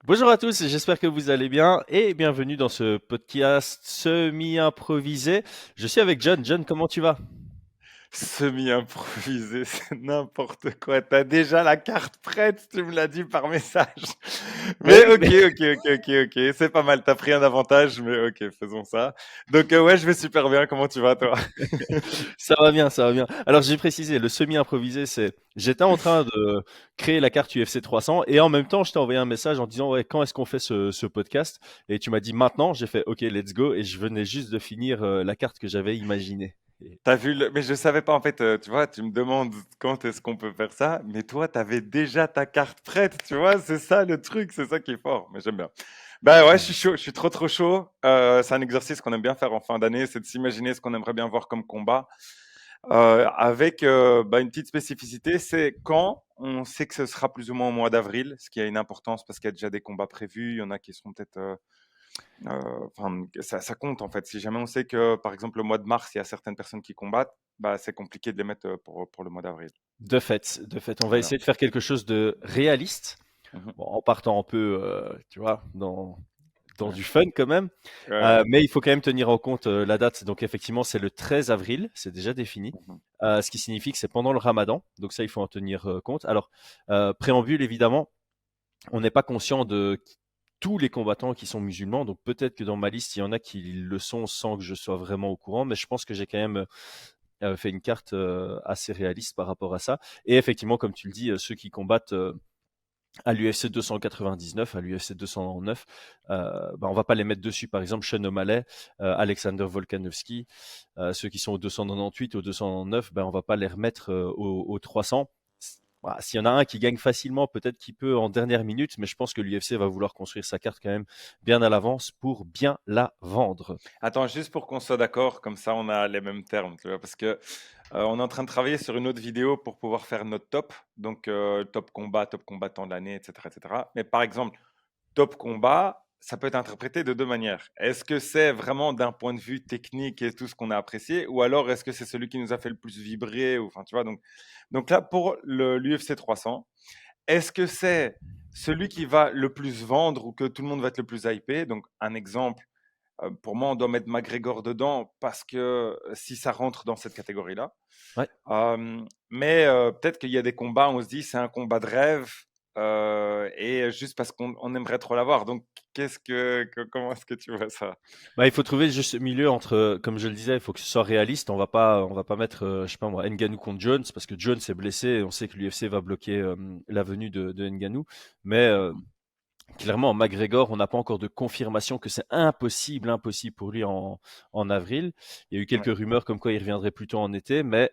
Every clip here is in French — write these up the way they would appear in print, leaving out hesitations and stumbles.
Bonjour à tous, j'espère que vous allez bien et bienvenue dans ce podcast semi-improvisé. Je suis avec John. John, comment tu vas? Semi-improvisé, c'est n'importe quoi. T'as déjà la carte prête, tu me l'as dit par message. Ben Mais oui, ok, ok, ok, ok, ok, c'est pas mal. T'as pris un avantage, mais ok, faisons ça. Donc ouais, je vais super bien. Comment tu vas, toi? ça va bien, ça va bien. Alors j'ai précisé, le semi-improvisé, c'est j'étais en train de créer la carte UFC 300 et en même temps je t'ai envoyé un message en disant ouais, quand est-ce qu'on fait ce podcast? Et tu m'as dit maintenant, j'ai fait ok, let's go et je venais juste de finir la carte que j'avais imaginée. T'as vu le... Mais je savais pas en fait. Tu vois, tu me demandes quand est-ce qu'on peut faire ça, mais toi, t'avais déjà ta carte prête. Tu vois, c'est ça le truc, c'est ça qui est fort. Mais j'aime bien. Bah ouais, je suis chaud, je suis trop trop chaud. C'est un exercice qu'on aime bien faire en fin d'année, c'est de s'imaginer ce qu'on aimerait bien voir comme combat. Avec une petite spécificité, c'est quand on sait que ce sera plus ou moins au mois d'avril, ce qui a une importance parce qu'il y a déjà des combats prévus, il y en a qui seront peut-être... ça compte en fait. Si jamais on sait que, par exemple, le mois de mars, il y a certaines personnes qui combattent, bah, c'est compliqué de les mettre pour le mois d'avril. De fait, on va Voilà. essayer de faire quelque chose de réaliste. Mhm. Bon, en partant un peu, tu vois, dans Ouais. du fun quand même. Ouais. Mais il faut quand même tenir en compte la date. Donc effectivement, c'est le 13 avril, c'est déjà défini. Mhm. Ce qui signifie que c'est pendant le Ramadan. Donc ça, il faut en tenir compte. Alors, préambule, évidemment, on n'est pas conscient de tous les combattants qui sont musulmans. Donc peut-être que dans ma liste, il y en a qui le sont sans que je sois vraiment au courant. Mais je pense que j'ai quand même fait une carte assez réaliste par rapport à ça. Et effectivement, comme tu le dis, ceux qui combattent à l'UFC 299, à l'UFC 209, on va pas les mettre dessus. Par exemple, Sean O'Malley, Alexander Volkanovski, ceux qui sont au 298, au 299, on va pas les remettre au 300. Voilà, s'il y en a un qui gagne facilement, peut-être qu'il peut en dernière minute, mais je pense que l'UFC va vouloir construire sa carte quand même bien à l'avance pour bien la vendre. Attends, juste pour qu'on soit d'accord, comme ça on a les mêmes termes, tu vois, parce que on est en train de travailler sur une autre vidéo pour pouvoir faire notre top, donc top combat, top combattant de l'année, etc., etc. Mais par exemple, top combat, ça peut être interprété de deux manières. Est-ce que c'est vraiment d'un point de vue technique et tout ce qu'on a apprécié, ou alors est-ce que c'est celui qui nous a fait le plus vibrer, ou enfin tu vois, donc là pour l'UFC 300, est-ce que c'est celui qui va le plus vendre ou que tout le monde va être le plus hypé? Donc un exemple. Pour moi, on doit mettre McGregor dedans parce que si ça rentre dans cette catégorie-là. Ouais. Mais peut-être qu'il y a des combats, on se dit c'est un combat de rêve et juste parce qu'on aimerait trop l'avoir. Donc, comment est-ce que tu vois ça? Il faut trouver le juste milieu entre, comme je le disais, il faut que ce soit réaliste. On va pas mettre, je sais pas moi, Ngannou contre Jones parce que Jones est blessé et on sait que l'UFC va bloquer la venue de Ngannou. Mais clairement, McGregor, on n'a pas encore de confirmation que c'est impossible pour lui en avril. Il y a eu Ouais. quelques rumeurs comme quoi il reviendrait plutôt en été, mais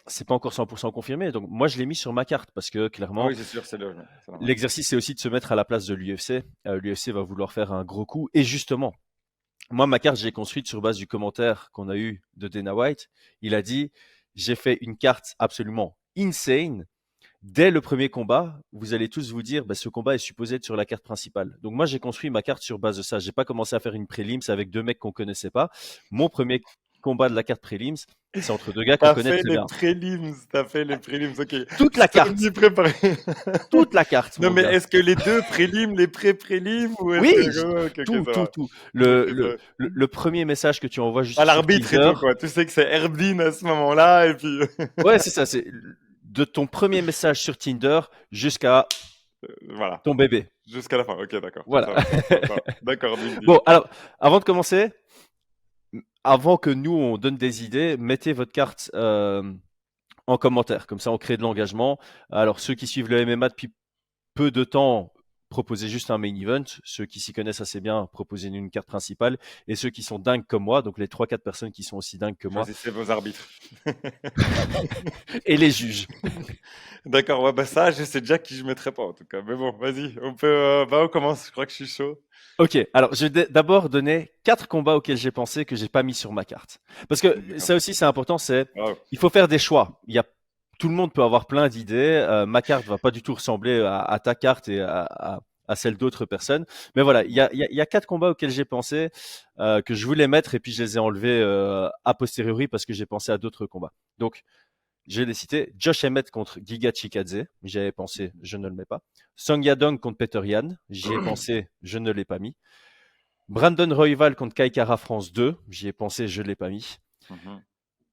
c'est pas encore 100% confirmé. Donc moi, je l'ai mis sur ma carte parce que Ah clairement, oui, c'est sûr, c'est normal. l'exercice c'est aussi de se mettre à la place de l'UFC. L'UFC va vouloir faire un gros coup et justement. Moi, ma carte, je l'ai construite sur base du commentaire qu'on a eu de Dana White. Il a dit, j'ai fait une carte absolument insane. Dès le premier combat, vous allez tous vous dire, ce combat est supposé être sur la carte principale. Donc moi, j'ai construit ma carte sur base de ça. J'ai pas commencé à faire une prélims avec deux mecs qu'on connaissait pas. Mon premier combat de la carte prélims, c'est entre deux gars qu'on connaît très bien. T'as fait les prélims, ok. Toute la carte, Semi-préparé. toute la carte, Non, mon mais gars. est-ce que les deux prélims, les pré-prélims, ou est-ce Oui, que... Ok, ok, tout, ça tout, va. tout. Ok, Le premier message que tu envoies pas juste sur l'arbitre et Tinder, tout, quoi. Tu sais que c'est Herbin à ce moment-là, et puis... ouais, c'est ça. C'est de ton premier message sur Tinder jusqu'à voilà. ton bébé. Jusqu'à la fin. Ok, d'accord. Voilà. Ça va, ça va. D'accord, deal. Bon, alors, avant de commencer, avant que nous on donne des idées, mettez votre carte en commentaire. Comme ça, on crée de l'engagement. Alors, ceux qui suivent le MMA depuis peu de temps, proposez juste un main event. Ceux qui s'y connaissent assez bien, proposez une carte principale. Et ceux qui sont dingues comme moi, donc les trois quatre personnes qui sont aussi dingues que moi, Choisissez vos arbitres. et les juges. D'accord, ouais, bah ça, je sais déjà qui je mettrai pas, en tout cas. Mais bon, vas-y, on peut... on commence. Je crois que je suis chaud. Ok, alors je vais d'abord donner quatre combats auxquels j'ai pensé que j'ai pas mis sur ma carte. Parce que D'accord. ça aussi c'est important, c'est Wow. il faut faire des choix. Tout le monde peut avoir plein d'idées. Ma carte va pas du tout ressembler à ta carte et à celle d'autres personnes. Mais voilà, il y a quatre combats auxquels j'ai pensé que je voulais mettre et puis je les ai enlevés a posteriori parce que j'ai pensé à d'autres combats. Donc je l'ai cité. Josh Emmett contre Giga Chikadze, j'y avais pensé, je ne le mets pas. Song Yadong contre Peter Yan, j'y ai pensé, je ne l'ai pas mis. Brandon Royval contre Kai Kara France 2, j'y ai pensé, je ne l'ai pas mis. Mhm.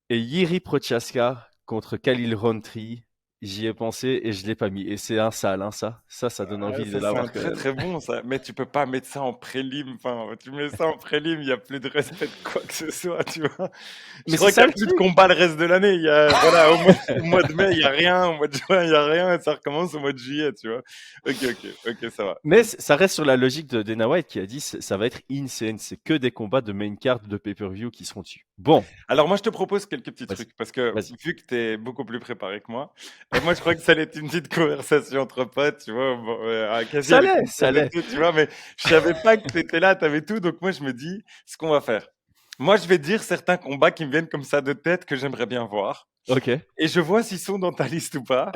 Et Yiri Prochaska contre Khalil Rountree, j'y ai pensé et je ne l'ai pas mis. Et c'est un sale, hein, ça. Ça donne Ah, envie de ça, c'est un l'avoir quand très même. très bon ça. Mais tu peux pas mettre ça en prélim. Enfin, tu mets ça en prélim, il n'y a plus de respect de quoi que ce soit, tu vois. Je Mais c'est crois qu'il ça n'y le a plus de truc. combat le reste de l'année. Il y a, voilà, au mois de mai, il n'y a rien. Au mois de juin, il n'y a rien. Et ça recommence au mois de juillet, tu vois. Ok, ça va. Mais ça reste sur la logique de Dana White qui a dit ça va être insane. C'est que des combats de main card de pay-per-view qui seront dessus. Bon, Alors moi, je te propose quelques petits vas-y, trucs parce que vas-y. vu que tu es beaucoup plus préparé que moi, et moi, je crois que ça allait être une petite conversation entre potes, tu vois, bon, quasi Ça avec l'est, une ça tasse de l'est. thé, tu vois, mais je savais pas que tu étais là, tu avais tout, donc moi, je me dis ce qu'on va faire. Moi, je vais dire certains combats qui me viennent comme ça de tête que j'aimerais bien voir. Ok, Et je vois s'ils sont dans ta liste ou pas.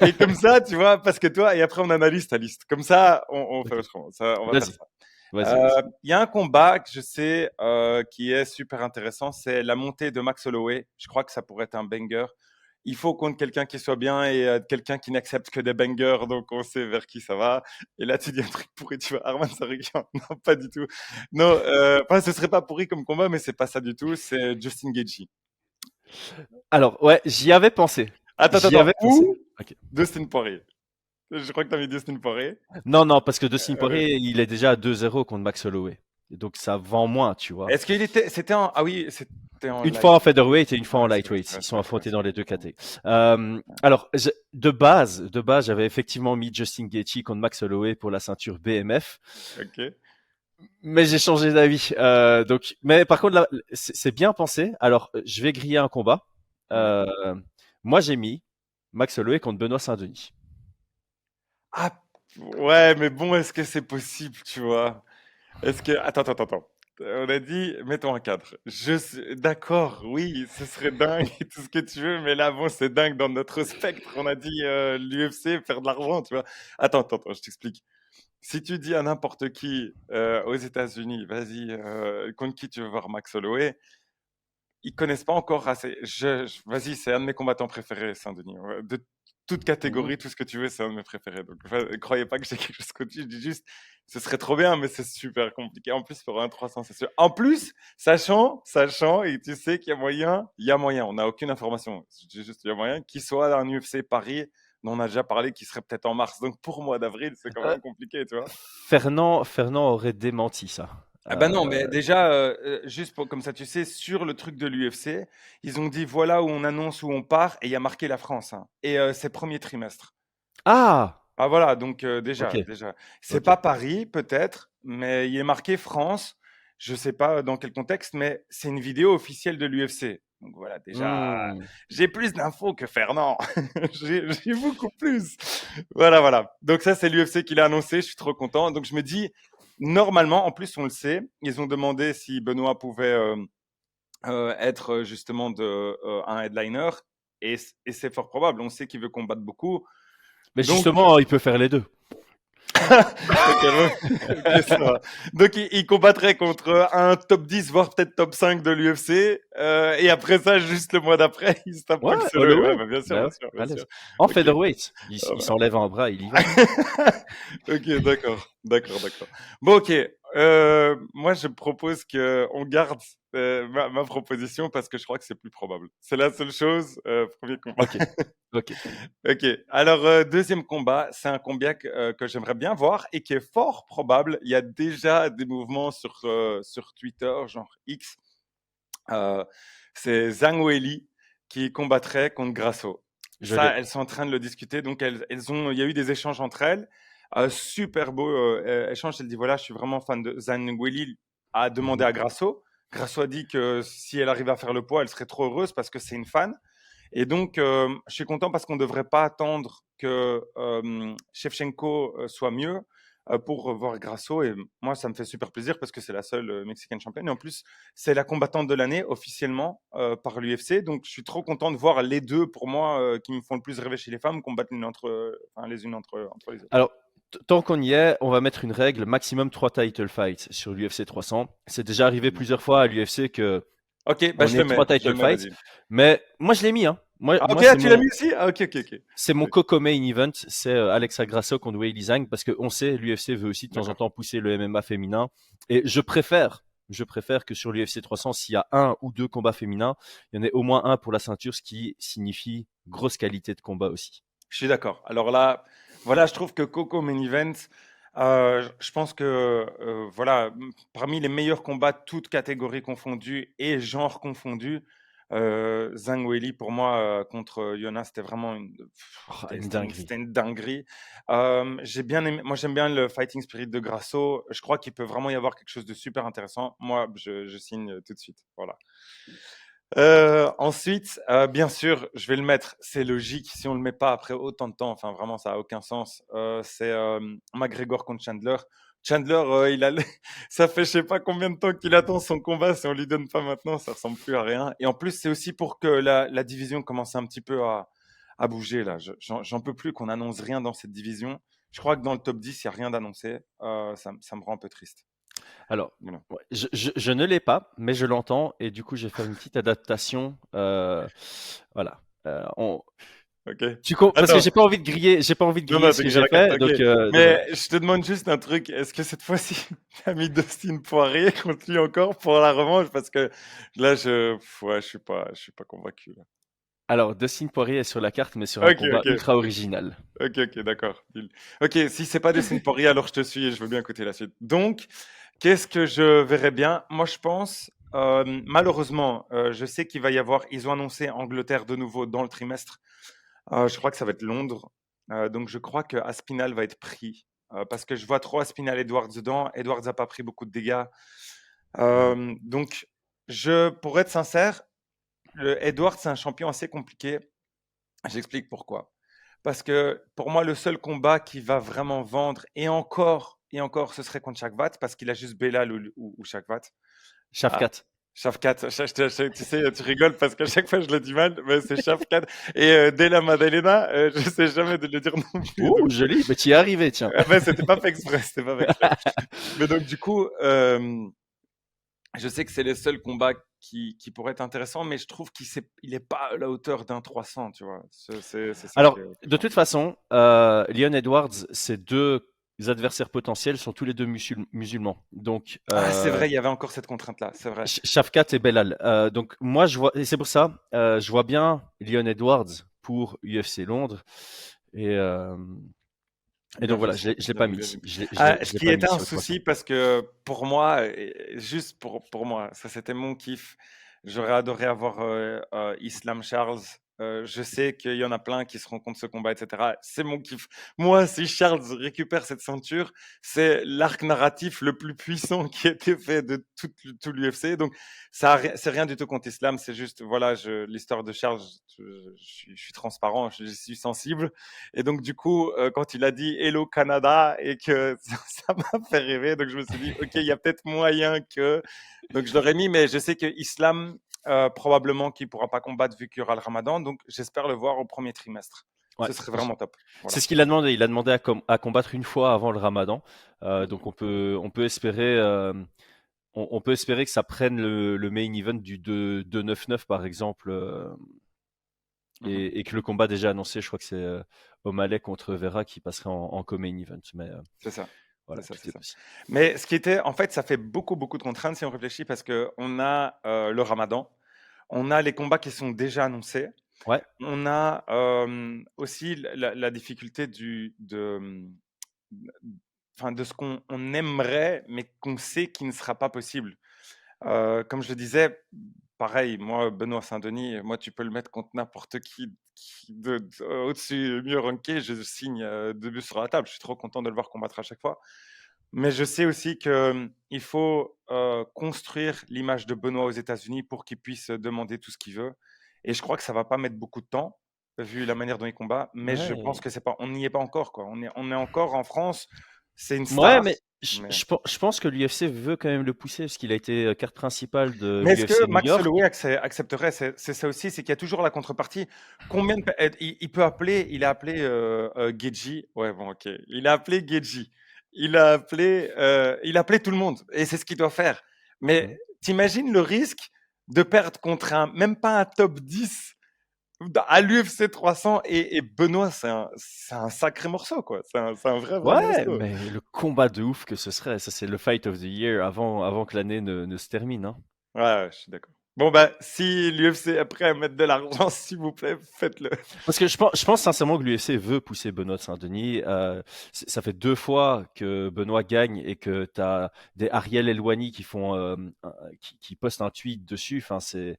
Et comme ça, tu vois, parce que toi, et après on analyse ta liste. Comme ça, on fait ok. autrement. Ça, on va faire Vas-y, ça. vas-y, vas-y. Il y a un combat que je sais qui est super intéressant, c'est la montée de Max Holloway. Je crois que ça pourrait être un banger. Il faut contre quelqu'un qui soit bien et quelqu'un qui n'accepte que des bangers, donc on sait vers qui ça va. Et là, tu dis un truc pourri, tu vois, Arman Tsarukyan. Non, pas du tout. Non, enfin, ce serait pas pourri comme combat, mais c'est pas ça du tout. C'est Justin Gaethje. Alors, ouais, j'y avais pensé. J'y avais Attends. pensé. Ou Ok. Dustin Poirier. Je crois que tu as mis Dustin Poirier. Non, non, parce que Dustin Euh, Poirier, il est déjà à 2-0 contre Max Holloway. Et donc ça vend moins, tu vois. Est-ce qu'il était. C'était en. Ah oui, c'était en Une fois light. en featherweight et une fois en Ouais, c'est vrai, c'est lightweight. vrai, Ils c'est sont vrai, c'est vrai, affrontés c'est dans vrai. les deux catés. Alors, de base, j'avais effectivement mis Justin Gaethje contre Max Holloway pour la ceinture BMF, Ok. mais j'ai changé d'avis. Mais par contre, là, c'est bien pensé. Alors, je vais griller un combat. Ouais. Euh, Moi, j'ai mis Max Holloway contre Benoît Saint-Denis. Ah, ouais, mais bon, est-ce que c'est possible, tu vois? Est-ce que. Attends. On a dit, mettons un cadre. D'accord, oui, ce serait dingue et tout ce que tu veux, mais là, bon, c'est dingue dans notre spectre. On a dit l'UFC, faire de l'argent, tu vois. Attends, je t'explique. Si tu dis à n'importe qui aux États-Unis, vas-y, contre qui tu veux voir Max Holloway, ils connaissent pas encore assez. Vas-y, c'est un de mes combattants préférés, Saint-Denis. Ouais, de toute Mhm. catégorie, tout ce que tu veux, c'est un de mes préférés. Donc, enfin, croyez pas que j'ai quelque chose contre lui. Je dis juste, ce serait trop bien, mais c'est super compliqué. En plus, pour un 300, c'est sûr. En plus, sachant, et tu sais qu'il y a moyen, On n'a aucune information. Je dis juste, il y a moyen qu'il soit dans un UFC Paris, dont on a déjà parlé, qui serait peut-être en mars. Donc, pour mois d'avril, c'est quand Euh, même compliqué, tu vois. Fernand aurait démenti ça. Ah bah non, Euh, mais déjà, juste pour, comme ça, tu sais, sur le truc de l'UFC, ils ont dit voilà où on annonce où on part et il y a marqué la France, hein. Et c'est premier trimestre. Ah, Ah voilà, donc ok, déjà. C'est ok. pas Paris, peut-être, mais il est marqué France. Je sais pas dans quel contexte, mais c'est une vidéo officielle de l'UFC. Donc voilà, déjà, Hmm. j'ai plus d'infos que Fernand. J'ai beaucoup plus. Voilà. Donc ça, c'est l'UFC qui l'a annoncé. Je suis trop content. Donc je me dis, normalement, en plus, on le sait, ils ont demandé si Benoît pouvait être justement un headliner. Et c'est fort probable. On sait qu'il veut combattre beaucoup. Mais Donc, justement, il peut faire les deux. ok, ok, ça va. Donc, il combattrait contre un top 10, voire peut-être top 5 de l'UFC. Et après ça, juste le mois d'après, il se tape Ouais, Max Holloway. Ouais, Holloway. bah, bien sûr, Bah bien ouais, sûr, bien à sûr. l'aise. En Ok. featherweight, Ah il bah. s'enlève un bras, il y va. Ok, d'accord. Bon, ok. Moi, je propose que on garde ma proposition parce que je crois que c'est plus probable. C'est la seule chose. Premier combat. Ok, ok. Ok. Alors, deuxième combat, c'est un combat que j'aimerais bien voir et qui est fort probable. Il y a déjà des mouvements sur Twitter, genre X. Euh, c'est Zhang Weili qui combattrait contre Grasso. Je Ça, l'ai. elles sont en train de le discuter. Donc, il y a eu des échanges entre elles. Super beau échange. Elle dit voilà, je suis vraiment fan de Zhang Weili. A demandé Mhm. à Grasso. Grasso a dit que si elle arrive à faire le poids, elle serait trop heureuse parce que c'est une fan. Et donc, je suis content parce qu'on ne devrait pas attendre que Shevchenko soit mieux pour voir Grasso. Et moi, ça me fait super plaisir parce que c'est la seule Mexicaine championne. Et en plus, c'est la combattante de l'année officiellement par l'UFC. Donc, je suis trop content de voir les deux, pour moi, qui me font le plus rêver chez les femmes, combattre les unes entre les autres. Alors, tant qu'on y est, on va mettre une règle, maximum 3 title fights sur l'UFC 300. C'est déjà arrivé plusieurs fois à l'UFC que Ok, bah on je ait le 3 mets, title fights, vas-y. mais moi je l'ai mis, hein. Moi, Ah, ok, moi ah, c'est tu l'as mon, mis aussi? Ah, ok, ok, ok. c'est mon Ok, coco main event, c'est Alexa Grasso contre Weili Zhang parce qu'on sait l'UFC veut aussi de temps en d'accord. temps pousser le MMA féminin et je préfère que sur l'UFC 300 s'il y a un ou deux combats féminins, il y en ait au moins un pour la ceinture, ce qui signifie grosse qualité de combat aussi. Je suis d'accord. Alors là, voilà, je trouve que Coco Main Event, je pense que voilà, parmi les meilleurs combats, toutes catégories confondues et genres confondus, Zhang Weili pour moi contre Jonas, c'était vraiment Oh, une dinguerie. c'était une dinguerie. J'ai bien aimé, moi j'aime bien le fighting spirit de Grasso. Je crois qu'il peut vraiment y avoir quelque chose de super intéressant. Moi, je signe tout de suite. Voilà. Ensuite, bien sûr, je vais le mettre, c'est logique. Si on le met pas après autant de temps, enfin vraiment, ça a aucun sens. C'est McGregor contre Chandler. Chandler, ça fait je sais pas combien de temps qu'il attend son combat. Si on lui donne pas maintenant, ça ressemble plus à rien. Et en plus, c'est aussi pour que la division commence un petit peu à bouger là. J'en peux plus qu'on annonce rien dans cette division. Je crois que dans le top 10, il y a rien d'annoncé. Ça me rend un peu triste. Alors, Voilà. ouais, je ne l'ai pas, mais je l'entends et du coup, je vais faire une petite adaptation. Voilà. Ok. Parce que Attends. j'ai pas envie de griller Non, ce t'as que grillé j'ai la carte, fait, ok. donc voilà. Mais je te demande juste un truc. Est-ce que cette fois-ci, t'as mis Dustin Poirier contre lui encore pour la revanche? Parce que là, ouais, je suis pas convaincu, là. Alors, Dustin Poirier est sur la carte, mais sur un Ok, combat ok. ultra original. Ok, d'accord. Deal. Ok, si c'est pas Dustin Poirier, alors je te suis et je veux bien écouter la suite. Donc, qu'est-ce que je verrais bien? Moi, je pense, malheureusement, je sais qu'il va y avoir, ils ont annoncé Angleterre de nouveau dans le trimestre. Je crois que ça va être Londres. Donc je crois que Aspinall va être pris. Parce que je vois trop Aspinall Edwards dedans. Edwards n'a pas pris beaucoup de dégâts. Mhm. Donc, pour être sincère, Edwards, c'est un champion assez compliqué. J'explique pourquoi. Parce que pour moi, le seul combat qui va vraiment vendre, et encore, ce serait contre Shakvat, parce qu'il a juste Belal ou Shakvat. Ah, Shafkat. Shafkat, tu sais, tu rigoles parce qu'à chaque fois je le dis mal, mais c'est Shafkat. Et Della Maddalena, je sais jamais de le dire non plus. Ouh, Donc, joli, mais tu y es arrivé, tiens. ben, c'était pas fait exprès, c'était pas fait exprès. Mais donc, du coup, je sais que c'est les seuls combats qui pourraient être intéressants, mais je trouve il est pas à la hauteur d'un 300, tu vois. C'est ça Alors, qui est de toute compliqué. façon, Leon Edwards, ses deux adversaires potentiels sont tous les deux musulmans. Donc, Ah, c'est vrai, il y avait encore cette contrainte-là, c'est vrai. Shafkat et Belal. Donc, moi, je vois, et c'est pour ça, je vois bien Leon Edwards pour UFC Londres. Et, euh, et Bien donc vu voilà, ça, je l'ai bien pas vu, mis bien ici. vu. Je Ce l'ai qui pas mis était un sur le 300. souci parce que pour moi, juste pour moi, ça c'était mon kiff. J'aurais adoré avoir Islam Charles. Je sais qu'il y en a plein qui seront contre ce combat, etc. C'est mon kiff. Moi, si Charles récupère cette ceinture, c'est l'arc narratif le plus puissant qui a été fait de tout l'UFC. Donc, c'est rien du tout contre Islam. C'est juste, voilà, l'histoire de Charles, je suis transparent, je suis sensible. Et donc, du coup, quand il a dit Hello Canada et que ça m'a fait rêver, donc je me suis dit, OK, il y a peut-être moyen que. Donc, je l'aurais mis, mais je sais que Islam, probablement qu'il ne pourra pas combattre vu qu'il y aura le ramadan. Donc, j'espère le voir au premier trimestre. Ouais. Ce serait vraiment top. C'est Voilà. ce qu'il a demandé. Il a demandé à combattre une fois avant le Ramadan. Donc on peut espérer, on peut espérer que ça prenne le main event du 2-9-9 par exemple, Mhm. et que le combat déjà annoncé, je crois que c'est O'Malley contre Vera qui passerait en co-main event. Mais C'est ça. C'est voilà, ça, tout c'est est ça. possible. Mais ce qui était, en fait, ça fait beaucoup, beaucoup de contraintes si on réfléchit parce qu'on a le ramadan, on a les combats qui sont déjà annoncés. Ouais, On a aussi la difficulté enfin, de ce qu'on aimerait, mais qu'on sait qui ne sera pas possible. Comme je le disais, pareil, moi, Benoît Saint-Denis, moi, tu peux le mettre contre n'importe qui au-dessus, mieux ranké, je signe deux buts sur la table. Je suis trop content de le voir combattre à chaque fois. Mais je sais aussi qu'il faut construire l'image de Benoît aux États-Unis pour qu'il puisse demander tout ce qu'il veut. Et je crois que ça va pas mettre beaucoup de temps, vu la manière dont il combat. Mais je pense ouais, que c'est pas, on n'y est pas encore, quoi. On est encore en France. C'est une ouais, star. mais je, Mais, je pen- je pense que l'UFC veut quand même le pousser parce qu'il a été carte principale de mais est-ce que l'UFC New Max York. Holloway accepterait? C'est ça aussi, c'est qu'il y a toujours la contrepartie. Il peut appeler, il a appelé Geji. Ouais, bon, ok. Il a appelé Geji. Il a appelé tout le monde. Et c'est ce qu'il doit faire. Mais Mhm. t'imagines le risque de perdre contre même pas un top 10 à l'UFC 300 et Benoît, c'est un sacré morceau, quoi. C'est un vrai Ouais, morceau. mais le combat de ouf que ce serait, ça c'est le fight of the year avant que l'année ne se termine, hein. Ouais, ouais, je suis d'accord. Bon, bah, si l'UFC est prêt à mettre de l'argent, s'il vous plaît, faites-le. Parce que je pense sincèrement que l'UFC veut pousser Benoît de Saint-Denis. Ça fait 2 fois que Benoît gagne et que tu as des Ariel Elwani qui postent un tweet dessus. Enfin, il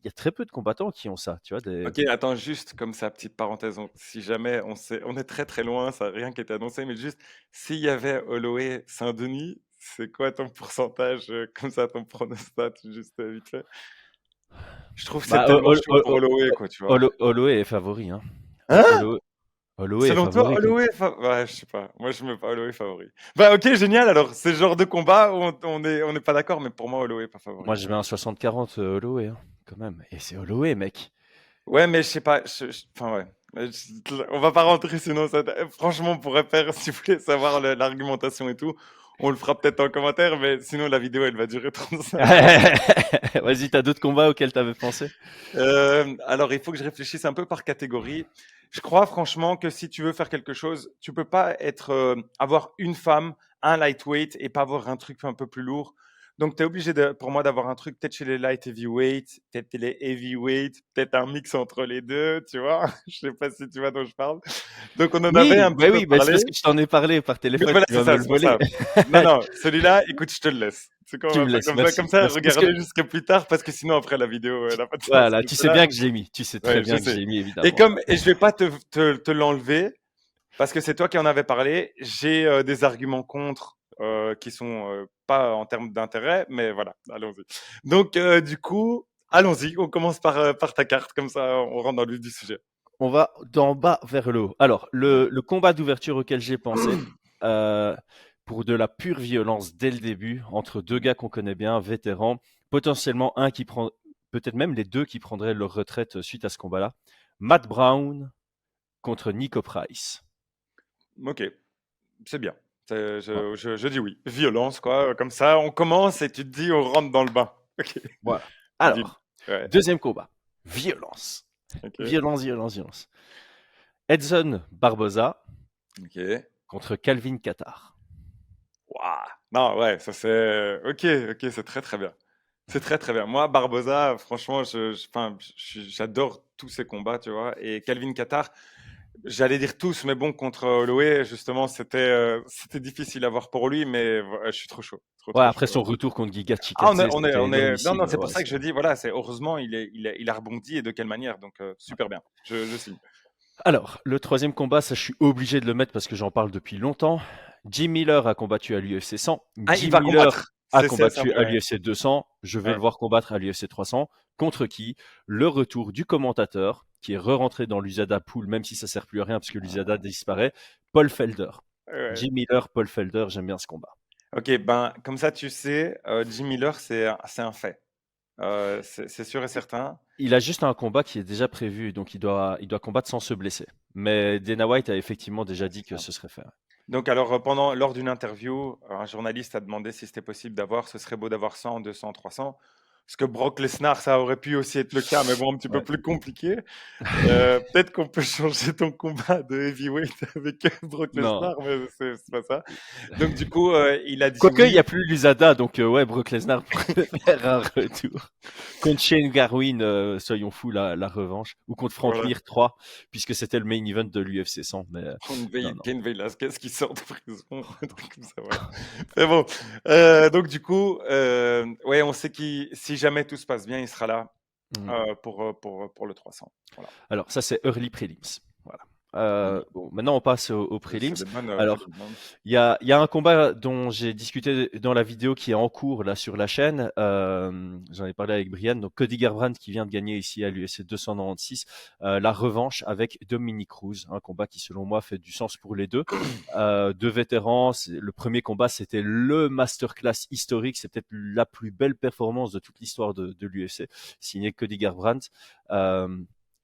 y a très peu de combattants qui ont ça, tu vois. Ok, attends, juste comme ça, petite parenthèse. Si jamais on est très très loin, ça n'a rien qui été annoncé, mais juste, s'il y avait Holloway Saint-Denis, c'est quoi ton pourcentage, comme ça, ton pronostat, juste vite fait? Je trouve que c'est Bah, tellement chaud pour Holloway, quoi, tu vois. Holloway est favori, hein. Hein? Holloway est Selon toi, favori. Holloway ouais, je sais pas. Moi, je mets pas Holloway favori. Bah, ok, génial. Alors, c'est le genre de combat où on n'est pas d'accord, mais pour moi, Holloway pas favori. Moi, je mets un 60-40 Holloway, hein, quand même. Et c'est Holloway, mec. Ouais, mais je sais pas. Enfin, ouais. On va pas rentrer sinon franchement, on pourrait faire, si vous voulez savoir l'argumentation et tout, on le fera peut-être en commentaire, mais sinon la vidéo elle va durer 35 minutes. Vas-y, t'as d'autres combats auxquels t'avais pensé? Alors il faut que je réfléchisse un peu par catégorie. Je crois franchement que si tu veux faire quelque chose, tu peux pas avoir une femme, un lightweight et pas avoir un truc un peu plus lourd. Donc tu es obligé pour moi d'avoir un truc peut-être chez les light heavyweight, peut-être les heavyweight, peut-être un mix entre les deux, tu vois. Je sais pas si tu vois dont je parle. Donc on en avait un petit peu Oui, bah, c'est parlé. parce que je t'en ai parlé par Mais téléphone, voilà, tu c'est vas me ça, le c'est pour voler. ça. Non, non, celui-là, écoute, je te le laisse. C'est quoi, on Tu va me faire laisses, comme ça, merci. comme ça, Merci. Parce que, regardez jusqu'à plus tard, parce que sinon après la vidéo, elle n'a pas de sens. voilà, Donc tu sais là, bien que je l'ai mis. Tu sais très ouais, je bien que je sais. l'ai mis, Et évidemment. et je vais pas te l'enlever, parce que c'est toi qui en avais parlé. J'ai des arguments contre qui sont pas en termes d'intérêt, mais voilà, allons-y. Donc du coup, allons-y, on commence par ta carte, comme ça on rentre dans le vif du sujet. On va d'en bas vers le haut. Alors, le combat d'ouverture auquel j'ai pensé, euh, pour de la pure violence dès le début, entre deux gars qu'on connaît bien, vétérans, potentiellement un qui prend, peut-être même les deux qui prendraient leur retraite suite à ce combat-là. Matt Brown contre Nico Price. Ok, c'est bien. Ouais. Je dis oui. Violence, quoi. Comme ça, on commence et tu te dis, on rentre dans le bain. Ok. Voilà. Dis- Alors, Ouais. deuxième combat. Violence. Ok. Violence, violence, violence. Edson Barboza Ok. contre Calvin Qatar. Waouh. Non, ouais, ça c'est. Ok, ok, c'est très très bien. C'est très très bien. Moi, Barbosa, franchement, enfin, j'adore tous ces combats, tu vois. Et Calvin Qatar, j'allais dire tous, mais bon, contre Holloway, justement, c'était difficile à voir pour lui, mais je suis trop chaud. Trop Ouais, trop après chaud. son retour contre Giga Ah, Chikadze, c'était non, non, énormissime. c'est pour Ouais, ça que je dis, voilà, c'est heureusement, il a rebondi et de quelle manière. Donc, super bien. Je signe. Alors, le troisième combat, ça je suis obligé de le mettre parce que j'en parle depuis longtemps. Jim Miller a combattu à l'UFC 100. Ah, il Jim va Miller combattre. a C'est ça, combattu à ouais. l'UFC 200. Je veux le Ouais. voir combattre à l'UFC 300. Contre qui? Le retour du commentateur qui est re-rentré dans l'USADA Pool, même si ça sert plus à rien parce que l'USADA disparaît. Paul Felder. Ouais. Jim Miller, Paul Felder, j'aime bien ce combat. Ok, ben, comme ça, tu sais, Jim Miller, c'est un fait. C'est sûr et certain. Il a juste un combat qui est déjà prévu, donc il doit combattre sans se blesser. Mais Dana White a effectivement déjà dit C'est que ça. ce serait fait. Donc, alors, lors d'une interview, un journaliste a demandé si c'était possible d'avoir, ce serait beau d'avoir 100, 200, 300. Parce que Brock Lesnar, ça aurait pu aussi être le cas, mais bon, un petit peu Ouais. plus compliqué. Peut-être qu'on peut changer ton combat de heavyweight avec Brock Non. Lesnar, mais c'est pas ça. Donc, du coup, il a dit Quoique, il n'y oui. a plus l'USADA, donc ouais, Brock Lesnar pourrait faire un retour. Contre Shane Garwin, soyons fous, la revanche. Ou contre Frank Voilà. Mir 3, puisque c'était le main event de l'UFC 100. Mais non, non. Ken Velasquez qui sort de prison, un truc comme ça, voilà. Mais bon, donc du coup, ouais, on sait qu'il, si jamais tout se passe bien, il sera là Mhm. pour le 300. Voilà. Alors, ça, c'est early prelims. Voilà. Mhm. Bon, maintenant, on passe aux prelims. C'est des bonnes Alors, préliminaires. il y a un combat dont j'ai discuté dans la vidéo qui est en cours là sur la chaîne. J'en ai parlé avec Brian. Donc Cody Garbrandt qui vient de gagner ici à l'UFC 296 la revanche avec Dominic Cruz. Un combat qui selon moi fait du sens pour les deux. Deux vétérans. Le premier combat c'était le masterclass historique. C'est peut-être la plus belle performance de toute l'histoire de l'UFC, signé Cody Garbrandt.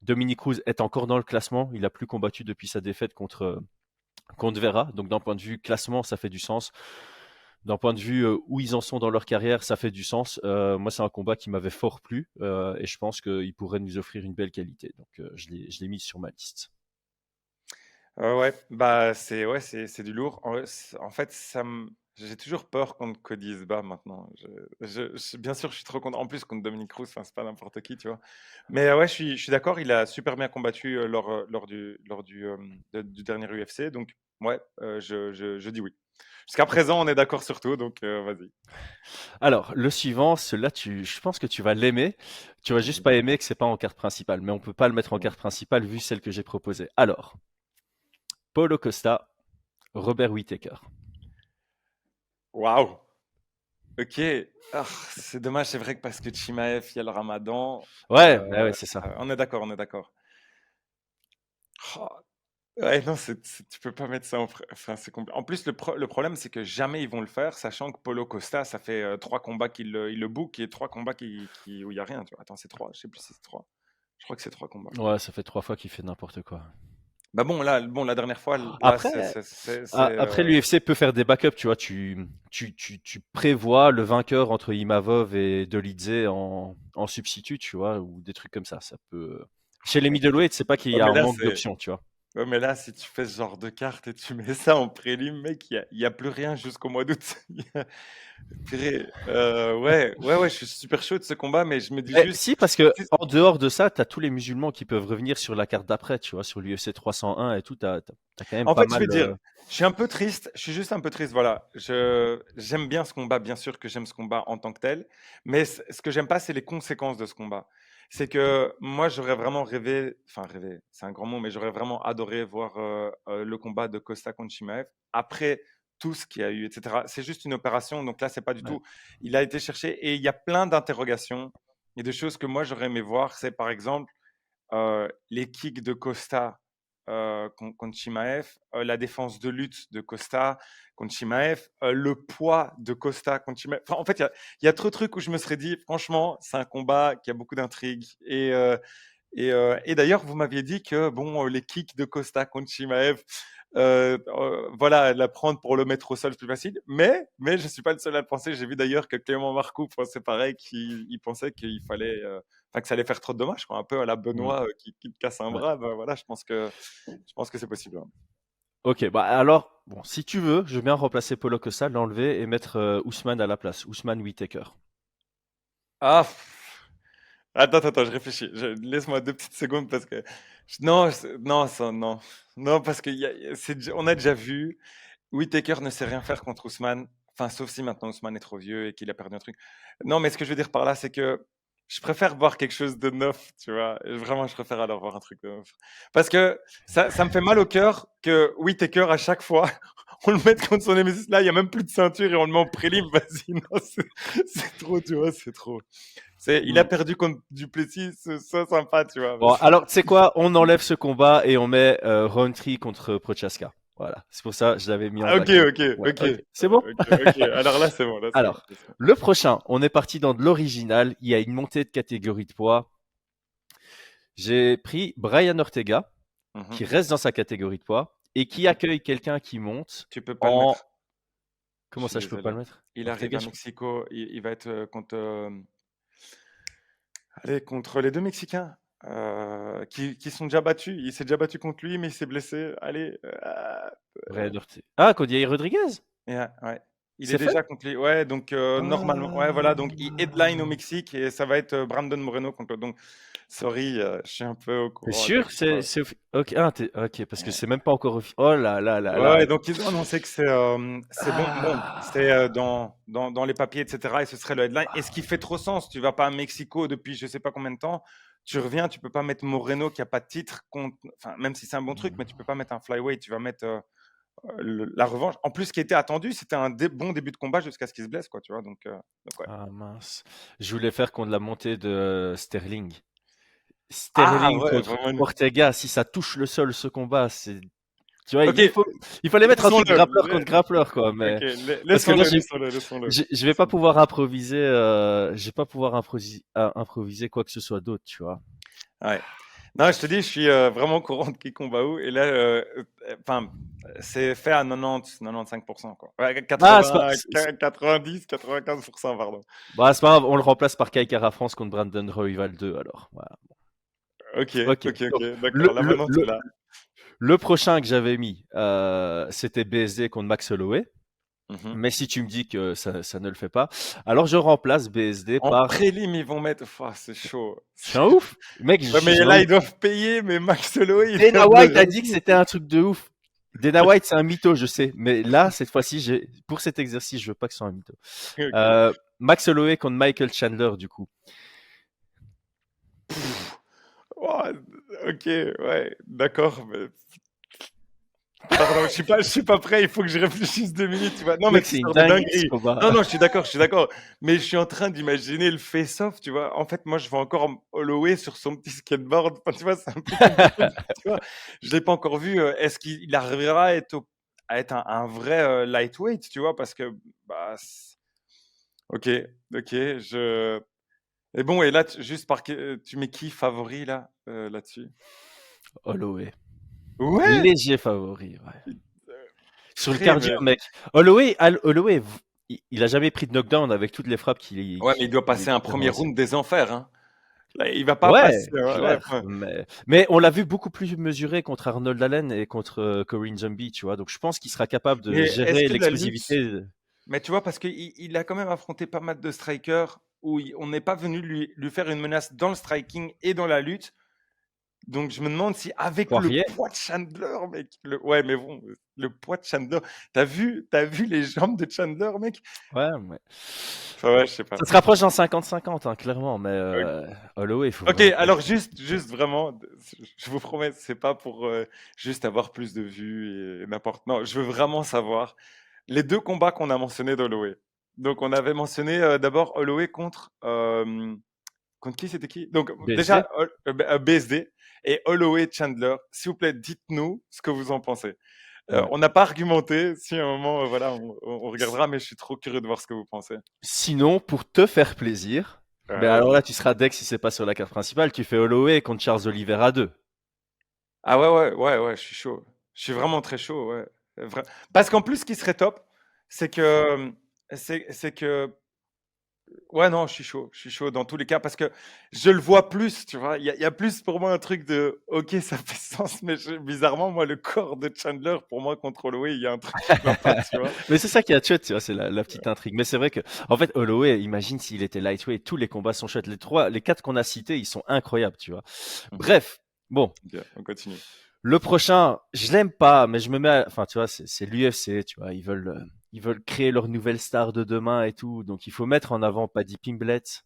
Dominic Cruz est encore dans le classement. Il a plus combattu depuis sa défaite contre Vera. Donc d'un point de vue classement, ça fait du sens. d'un point de vue où ils en sont dans leur carrière, ça fait du sens. Moi, c'est un combat qui m'avait fort plu et je pense qu'il pourrait nous offrir une belle qualité. Donc, je l'ai mis sur ma liste. Ouais, bah, c'est ouais, c'est du lourd. En fait, j'ai toujours peur contre Cody se bat maintenant. Bien sûr, je suis trop content. En plus, contre Dominic Cruz, enfin, c'est pas n'importe qui, tu vois. Mais ouais, je suis d'accord, il a super bien combattu lors du dernier UFC. Donc, ouais, je dis oui. Jusqu'à présent, on est d'accord sur tout, donc vas-y. Alors, le suivant, celui-là, je pense que tu vas l'aimer. Tu vas juste Vas-y. pas aimer que c'est pas en carte principale, mais on peut pas le mettre en carte principale vu celle que j'ai proposée. Alors, Paulo Costa, Robert Whittaker. Waouh! Ok. Ah, c'est dommage, c'est vrai que parce que Chimaev, il y a le Ramadan. Ouais, ouais, ouais, c'est ça. On est d'accord, on est d'accord. Oh, ouais, non, tu peux pas mettre ça enfin, c'est En plus, le problème, c'est que jamais ils vont le faire, sachant que Paulo Costa, ça fait 3 combats qu'il le book et 3 combats où il y a rien. Tu vois. Attends, c'est 3, je sais plus si c'est 3. Je crois que c'est 3 combats. Ouais, ça fait 3 fois qu'il fait n'importe quoi. Bah bon, là, la dernière fois, là, Après, après l'UFC peut faire des backups, tu vois. Tu prévois le vainqueur entre Imavov et Dolidze en substitut, tu vois, ou des trucs comme ça. Ça peut. Chez les middleweight, c'est pas qu'il y ouais, a mais un là, manque c'est. d'options, tu vois. Ouais, mais là, si tu fais ce genre de carte et tu mets ça en prélim, mec, il y a plus rien jusqu'au mois d'août. Purée, ouais, ouais, ouais, je suis super chaud de ce combat, mais je me dis juste. Si, parce que en dehors de ça, t'as tous les musulmans qui peuvent revenir sur la carte d'après, tu vois, sur l'UFC 301 et tout. T'as quand même En pas fait, je mal. vais dire, je suis un peu triste, je suis juste un peu triste, voilà. J'aime bien ce combat, bien sûr que j'aime ce combat en tant que tel, mais ce que j'aime pas, c'est les conséquences de ce combat. C'est que moi, j'aurais vraiment rêvé, enfin rêvé, c'est un grand mot, mais j'aurais vraiment adoré voir le combat de Costa contre Chimaev après tout ce qu'il y a eu, etc. C'est juste une opération, donc là, c'est pas du Ouais. tout. Il a été cherché et il y a plein d'interrogations et de choses que moi, j'aurais aimé voir. C'est par exemple les kicks de Costa contre Chimaev, la défense de lutte de Costa contre Chimaev, le poids de Costa contre Chimaev. Enfin, en fait, il y a trop de trucs où je me serais dit, franchement, c'est un combat qui a beaucoup d'intrigues. Et d'ailleurs, vous m'aviez dit que bon, les kicks de Costa contre Chimaev, voilà, la prendre pour le mettre au sol, c'est plus facile. Mais je ne suis pas le seul à le penser. J'ai vu d'ailleurs que Clément Marcoux pensait pareil, qu'il pensait qu'il fallait, enfin, que ça allait faire trop de dommages, quoi, un peu à la Mm, Benoît qui te casse un ouais. bras. Ben, voilà, je pense que c'est possible, hein. Ok, bah alors, bon, si tu veux, je veux bien remplacer Paulo Costa, l'enlever et mettre Ousmane à la place, Ousmane Whittaker. Ah, attends, attends, je réfléchis. Laisse-moi 2 petites secondes parce que non, non, ça, non, non, parce on a déjà vu. Whittaker ne sait rien faire contre Ousmane. Enfin, sauf si maintenant Ousmane est trop vieux et qu'il a perdu un truc. Non, mais ce que je veux dire par là, c'est que je préfère voir quelque chose de neuf, tu vois. Et vraiment, je préfère alors voir un truc de neuf. Parce que ça me fait mal au cœur que Whittaker, à chaque fois, on le mette contre son Nemesis. Là, il n'y a même plus de ceinture et on le met en prélim. Vas-y, non, c'est trop, tu vois, c'est trop. Il a Mm. perdu contre Duplessis, c'est ça sympa, tu vois. Bon, alors, tu sais quoi, on enlève ce combat et on met Rountree contre Prochaska. Voilà, c'est pour ça que je l'avais mis en Ah, ok, backup. ok, Ouais, ok, ok, c'est bon? ok, ok. Alors là, c'est bon, là, c'est bon. Alors, le prochain, on est parti dans de l'original. Il y a une montée de catégorie de poids. J'ai pris Brian Ortega, Mhm. qui reste dans sa catégorie de poids et qui accueille quelqu'un qui monte Tu peux pas le en. mettre. Je Comment suis ça, je peux pas désolé. le mettre? Il arrive Ortega, à Mexico. Il va être contre les 2 Mexicains qui sont déjà battus. Il s'est déjà battu contre lui, mais il s'est blessé. Allez. Brian Ortega. Ah, Cody Rodriguez? Ouais. Il est C'est fait? déjà contre lui. Ouais, donc normalement. Ouais, voilà. Donc il headline au Ah. Mexique et ça va être Brandon Moreno contre. Donc, sorry, je suis un peu au T'es courant des sûr? contrats. Ok, ok, parce que c'est même pas encore. Oh là là là Ouais, là. ouais, donc ils ont annoncé que c'est bon, bon, c'est Ah. dans les papiers, etc. Et ce serait le headline. Et ce qui fait trop sens, tu vas pas à Mexico depuis je sais pas combien de temps, tu reviens, tu peux pas mettre Moreno qui a pas de titre, enfin, même si c'est un bon truc, mais tu peux pas mettre un flyweight, tu vas mettre la revanche. En plus, ce qui était attendu, c'était un bon début de combat jusqu'à ce qu'il se blesse, quoi, tu vois. Donc ouais. Ah, mince. Je voulais faire contre la montée de Sterling. Ah Sterling ouais, contre vraiment. Ortega, si ça touche le sol, ce combat, c'est. Tu vois, Ok, il fallait mettre un truc laissons-le. grappleur contre grappleur, quoi. Ok, Mais parce que là, laissons-le, laissons-le, laissons-le. je vais pas pouvoir improviser. Je vais pas pouvoir improviser quoi que ce soit d'autre, tu vois. Ouais. Non, je te dis, je suis vraiment au courant de qui combat où. Et là, enfin, c'est fait à 90, 95%, quoi. Ouais, Ah, 80, 90, 95%, pardon. bah, c'est pas grave, on le remplace par Kai Kara France contre Brandon Royval 2, alors. Voilà. Ok, Ok. ok, Donc, ok. D'accord, le, là le, maintenant, tu le, l'as. le prochain que j'avais mis, c'était BSD contre Max Holloway. Mhm. Mais si tu me dis que ça ne le fait pas, alors je remplace BSD En par. prélim, ils vont mettre. Ouah, c'est chaud. Je suis un ouf. Mec, je Ouais, mais suis un là, ouf. ils doivent payer, mais Max Holloway, ils Dana doivent White a le dit que ramener. c'était un truc de ouf. Dana White, c'est un mytho, je sais. Mais là, cette fois-ci, pour cet exercice, je veux pas que ce soit un mytho. Ok. Max Holloway contre Michael Chandler, du coup. Ouah, ok, ouais, d'accord. Mais pardon, je suis pas prêt, il faut que je réfléchisse 2 minutes, tu vois. Non, mais Mec, tu c'est une sors des dinguerie ce dingueries. Non, combat. non, je suis d'accord. Mais je suis en train d'imaginer le face-off, tu vois. En fait, moi, je vois encore Holloway sur son petit skateboard. Enfin, tu vois, c'est un peu compliqué, tu vois. Je l'ai pas encore vu. Est-ce qu'il arrivera à être un vrai lightweight, tu vois, parce que, bah, ok, ok, Et bon, et là, juste tu mets qui favori, là, là-dessus? Holloway. Ouais! Léger favori, ouais. Sur le Frère, cardio, mais mec. Holloway, il a jamais pris de knockdown avec toutes les frappes qu'il ouais, mais il doit passer un qu'il premier lance. round des enfers, hein. Là, il va pas Ouais, passer, ouais, clair. Mais on l'a vu beaucoup plus mesuré contre Arnold Allen et contre Corinne Zombie, tu vois. Donc je pense qu'il sera capable de mais est-ce gérer que la lutte l'explosivité. mais tu vois, parce qu'il a quand même affronté pas mal de strikers où on n'est pas venu lui faire une menace dans le striking et dans la lutte. Donc je me demande si avec le Poirier. poids de Chandler, mec, ouais, mais bon, le poids de Chandler, t'as vu les jambes de Chandler, mec? Ouais, ouais. Enfin, ouais, je sais pas. Ça se rapproche d'un 50-50, hein, clairement. Mais Holloway, il faut Ok, vraiment pas alors exagérer. juste vraiment, je vous promets, c'est pas pour juste avoir plus de vues et n'importe. Non, je veux vraiment savoir les deux combats qu'on a mentionnés d'Holloway. Donc, on avait mentionné d'abord Holloway contre qui c'était qui? Donc, BSD. déjà BSD et Holloway Chandler. S'il vous plaît, dites-nous ce que vous en pensez. Ouais. On n'a pas argumenté. Si à un moment, voilà, on regardera, mais je suis trop curieux de voir ce que vous pensez. Sinon, pour te faire plaisir, mais alors Vas-y. là, tu seras deck si c'est pas sur la carte principale, tu fais Holloway contre Charles Oliveira 2. Ah ouais, ouais, ouais, ouais, je suis chaud. Je suis vraiment très chaud, ouais. Parce qu'en plus, ce qui serait top, c'est que, c'est que, ouais, non, je suis chaud. Je suis chaud dans tous les cas parce que je le vois plus, tu vois. Il y a plus pour moi un truc de, ok, ça fait sens, mais bizarrement, moi, le corps de Chandler, pour moi, contre Holloway, il y a un truc qui va pas, tu vois. Mais c'est ça qui est chouette, tu vois, c'est la petite intrigue. Mais c'est vrai que, en fait, Holloway, imagine s'il était lightweight, tous les combats sont chouettes. Les quatre qu'on a cités, ils sont incroyables, tu vois. Mhm. Bref, bon, Ok, on continue. le prochain, je l'aime pas, mais je me mets, enfin, tu vois, c'est l'UFC, tu vois, ils veulent créer leur nouvelle star de demain et tout, donc il faut mettre en avant Paddy Pimblett.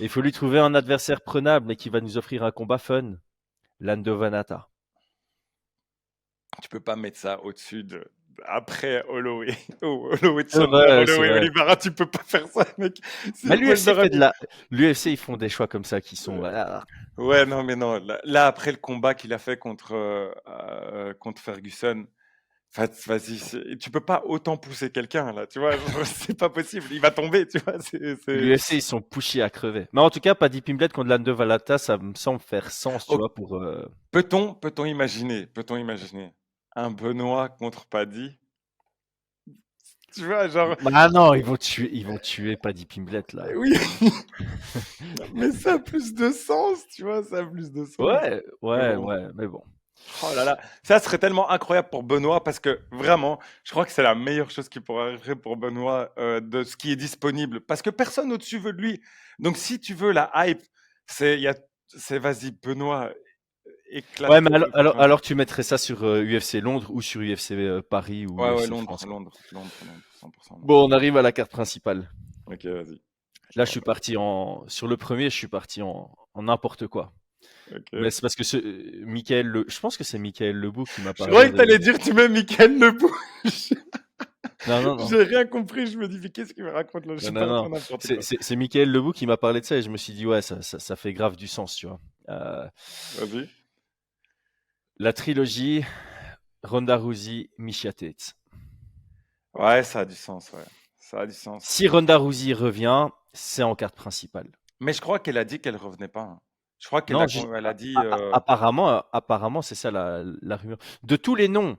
Et il faut lui trouver un adversaire prenable, mais qui va nous offrir un combat fun. Lando Vanata. Tu peux pas mettre ça au-dessus après Holloway, Holloway C'est Chandler, vrai, c'est Holloway vrai. Oliveira, tu peux pas faire ça, mec. Mais Moi, je l'aurais mis. l'UFC, ils font des choix comme ça qui sont, voilà. Ouais, non, mais non. Là, après le combat qu'il a fait contre Ferguson, vas-y, tu peux pas autant pousser quelqu'un, là, tu vois, genre, c'est pas possible, il va tomber, tu vois. L'UFC, ils sont pushy à crever. Mais en tout cas, Paddy Pimblett contre Lando Vanata, ça me semble faire sens, tu Oh, vois, pour. peut-on imaginer un Benoît contre Paddy? Tu vois, genre, Ah non, ils vont tuer Paddy Pimblett là. oui, mais ça a plus de sens, tu vois, ça a plus de sens. Ouais, Mais ouais, bon. ouais, mais bon. Oh là là, ça serait tellement incroyable pour Benoît parce que vraiment, je crois que c'est la meilleure chose qui pourrait arriver pour Benoît de ce qui est disponible parce que personne au-dessus veut de lui. Donc si tu veux la hype, il y a, c'est vas-y Benoît, Ouais, éclate. mais alors tu mettrais ça sur UFC Londres ou sur UFC Paris ou Ouais, ouais, UFC Londres, France, quoi. Londres, Londres, Londres, 100% Londres. Bon, on arrive à la carte principale. Ok, vas-y. Je Là, je prends suis note. parti sur le premier, je suis parti en n'importe quoi. Mais Ok. c'est parce que je pense que c'est Michael Lebou qui m'a Je parlé croyais que de. t'allais dire tu mets Mickaël Lebouche. Non, non, non. J'ai rien compris, je me dis mais qu'est-ce qu'il me raconte là? Je Non, suis non, parti non. en n'importe C'est quoi. c'est- c'est Michael Lebou qui m'a parlé de ça et je me suis dit, ouais, ça fait grave du sens, tu vois. Euh, Vas-y. la trilogie Ronda Rousey, Miesha Tate. Ouais, ça a du sens, ouais. Ça a du sens. Si Ronda Rousey revient, c'est en carte principale. Mais je crois qu'elle a dit qu'elle revenait pas, hein. Je crois qu'elle Non, a, elle a dit. apparemment, c'est ça la rumeur. De tous les noms,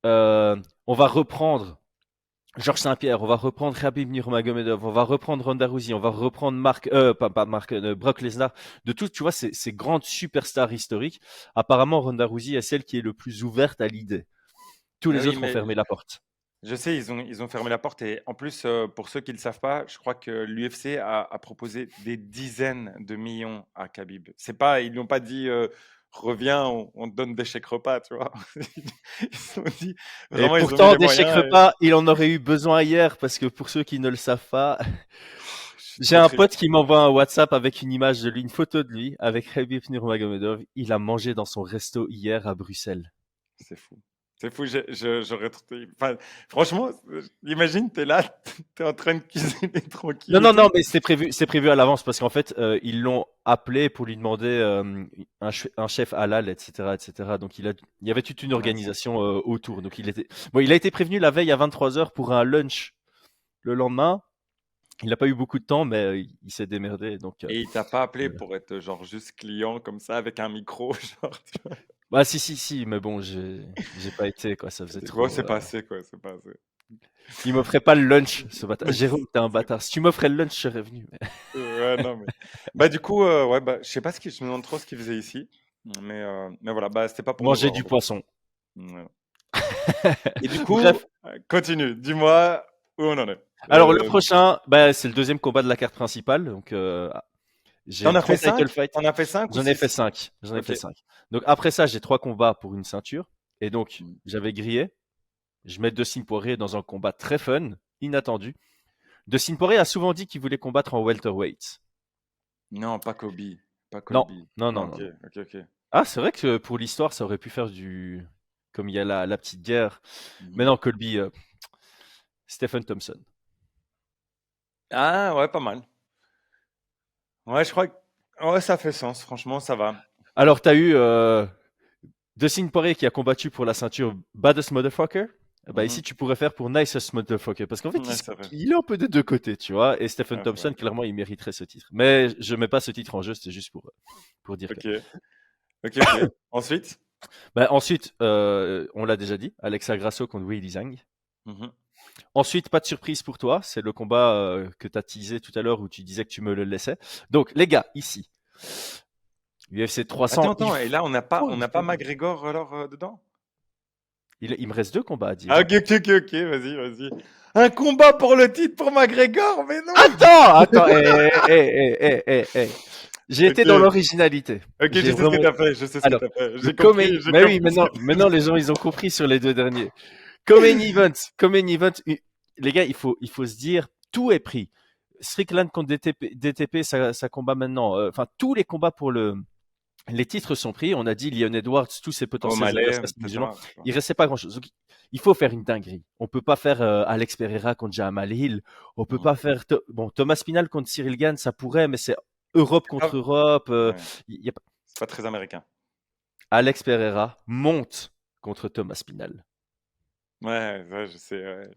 on va reprendre Georges Saint-Pierre, on va reprendre Khabib Nurmagomedov, on va reprendre Ronda Rousey, on va reprendre pas Mark, Brock Lesnar. De tout, tu vois, ces grandes superstars historiques. Apparemment, Ronda Rousey est celle qui est le plus ouverte à l'idée. Tous Ah les oui, autres ont mais fermé la porte. je sais, ils ont fermé la porte et en plus, pour ceux qui ne le savent pas, je crois que l'UFC a proposé des dizaines de millions à Khabib. C'est pas, ils lui ont pas dit reviens, on te donne des chèques repas, tu vois. Ils ont dit, Et vraiment, ils ont mis pourtant, les des chèques moyens. repas, il en aurait eu besoin hier, parce que pour ceux qui ne le savent pas, Je suis j'ai trop un triste. pote qui m'envoie un WhatsApp avec une image de lui, une photo de lui, avec Khabib Nurmagomedov. Il a mangé dans son resto hier à Bruxelles. C'est fou. C'est fou, j'aurais enfin, franchement, imagine, t'es là, t'es en train de cuisiner tranquille Non, et non, non, tout. mais c'est prévu à l'avance parce qu'en fait, ils l'ont appelé pour lui demander un chef halal, etc., etc. Donc il y avait toute une Ouais, c'est organisation autour. Donc il a été prévenu la veille à 23 heures pour un lunch le lendemain. Il n'a pas eu beaucoup de temps, mais il s'est démerdé. Donc, Et il t'a pas appelé voilà. pour être genre juste client comme ça avec un micro, genre, tu vois. Bah si, si, si, mais bon, j'ai pas été quoi. Ça faisait Bon, trop. c'est passé, quoi, c'est passé. Il m'offrait pas le lunch, ce bâtard. Jérôme, t'es un bâtard. Si tu m'offrais le lunch, je serais venu. Mais... Ouais, non, mais. Bah, du coup, ouais, bah, je sais pas je me demande trop ce qu'il faisait ici. Mais voilà, bah, c'était pas pour nous Manger voir en du tout cas. poisson. Voilà. Et du coup, Bref. continue, dis-moi où on en est. Alors le prochain, bah, c'est le deuxième combat de la carte principale. Donc j'ai T'en as fait trois title 5? fights. T'en as fait 5 ou J'en ai fait 6? 5. J'en ai Ok. fait 5. Donc après ça, j'ai 3 combats pour une ceinture. Et donc j'avais grillé. Je mets Dustin Poirier dans un combat très fun, inattendu. Dustin Poirier a souvent dit qu'il voulait combattre en welterweight. Non, pas Kobe. Pas Non, Colby. non, non, non, Ok, non. ok, ok. Ah, c'est vrai que pour l'histoire, ça aurait pu faire du... Comme il y a la petite guerre. Mais Mhm. non, Colby, Stephen Thompson. Ah, ouais, pas mal. Ouais, je crois que ouais, ça fait sens. Franchement, ça va. Alors, t'as eu Dustin Poirier qui a combattu pour la ceinture Baddest Motherfucker. Bah Mhm. ici, tu pourrais faire pour Nicest Motherfucker. Parce qu'en fait, Ouais, c'est vrai. il est un peu des deux côtés, tu vois. Et Stephen Ouais, c'est vrai. Thompson, clairement, il mériterait ce titre. Mais je mets pas ce titre en jeu, c'est juste pour dire que... Ok, ok, ok. Ensuite? Bah, ensuite, on l'a déjà dit, Alexa Grasso contre Weili Zhang. Mhm. Ensuite, pas de surprise pour toi, c'est le combat que tu as teasé tout à l'heure où tu disais que tu me le laissais. Donc, les gars, ici, UFC 300, Attends, attends. Et là, faut on le n'a pas faire. McGregor alors dedans? Il me reste 2 combats à Ah, dire. ok, ok, ok, ok. Vas-y, vas-y. Un combat pour le titre pour McGregor? Mais non! Attends, j'ai été dans Ok, l'originalité. ok, je J'ai sais ce que vraiment. t'as fait. Je sais ce que Alors, t'as fait. le Comain, J'ai mais oui, compris ce que maintenant les gens ils ont compris sur les 2 derniers. Comain event, les gars, il faut se dire, tout est pris. Strickland contre DTP, ça combat maintenant. Enfin, tous les combats pour les titres sont pris. On a dit Leon Edwards, tous ses potentiels O'Malley, adversaires musulmans. etc. Il restait pas grand-chose. Donc, il faut faire une dinguerie. On peut pas faire Alex Pereira contre Jamal Hill. On peut Mhm. pas faire bon Thomas Pinal contre Cyril Gane, ça pourrait, mais c'est Europe C'est contre pas... Europe. Ouais, Y a pas... c'est pas très américain. Alex Pereira monte contre Thomas Pinal. Ouais, ouais, je sais. Ouais,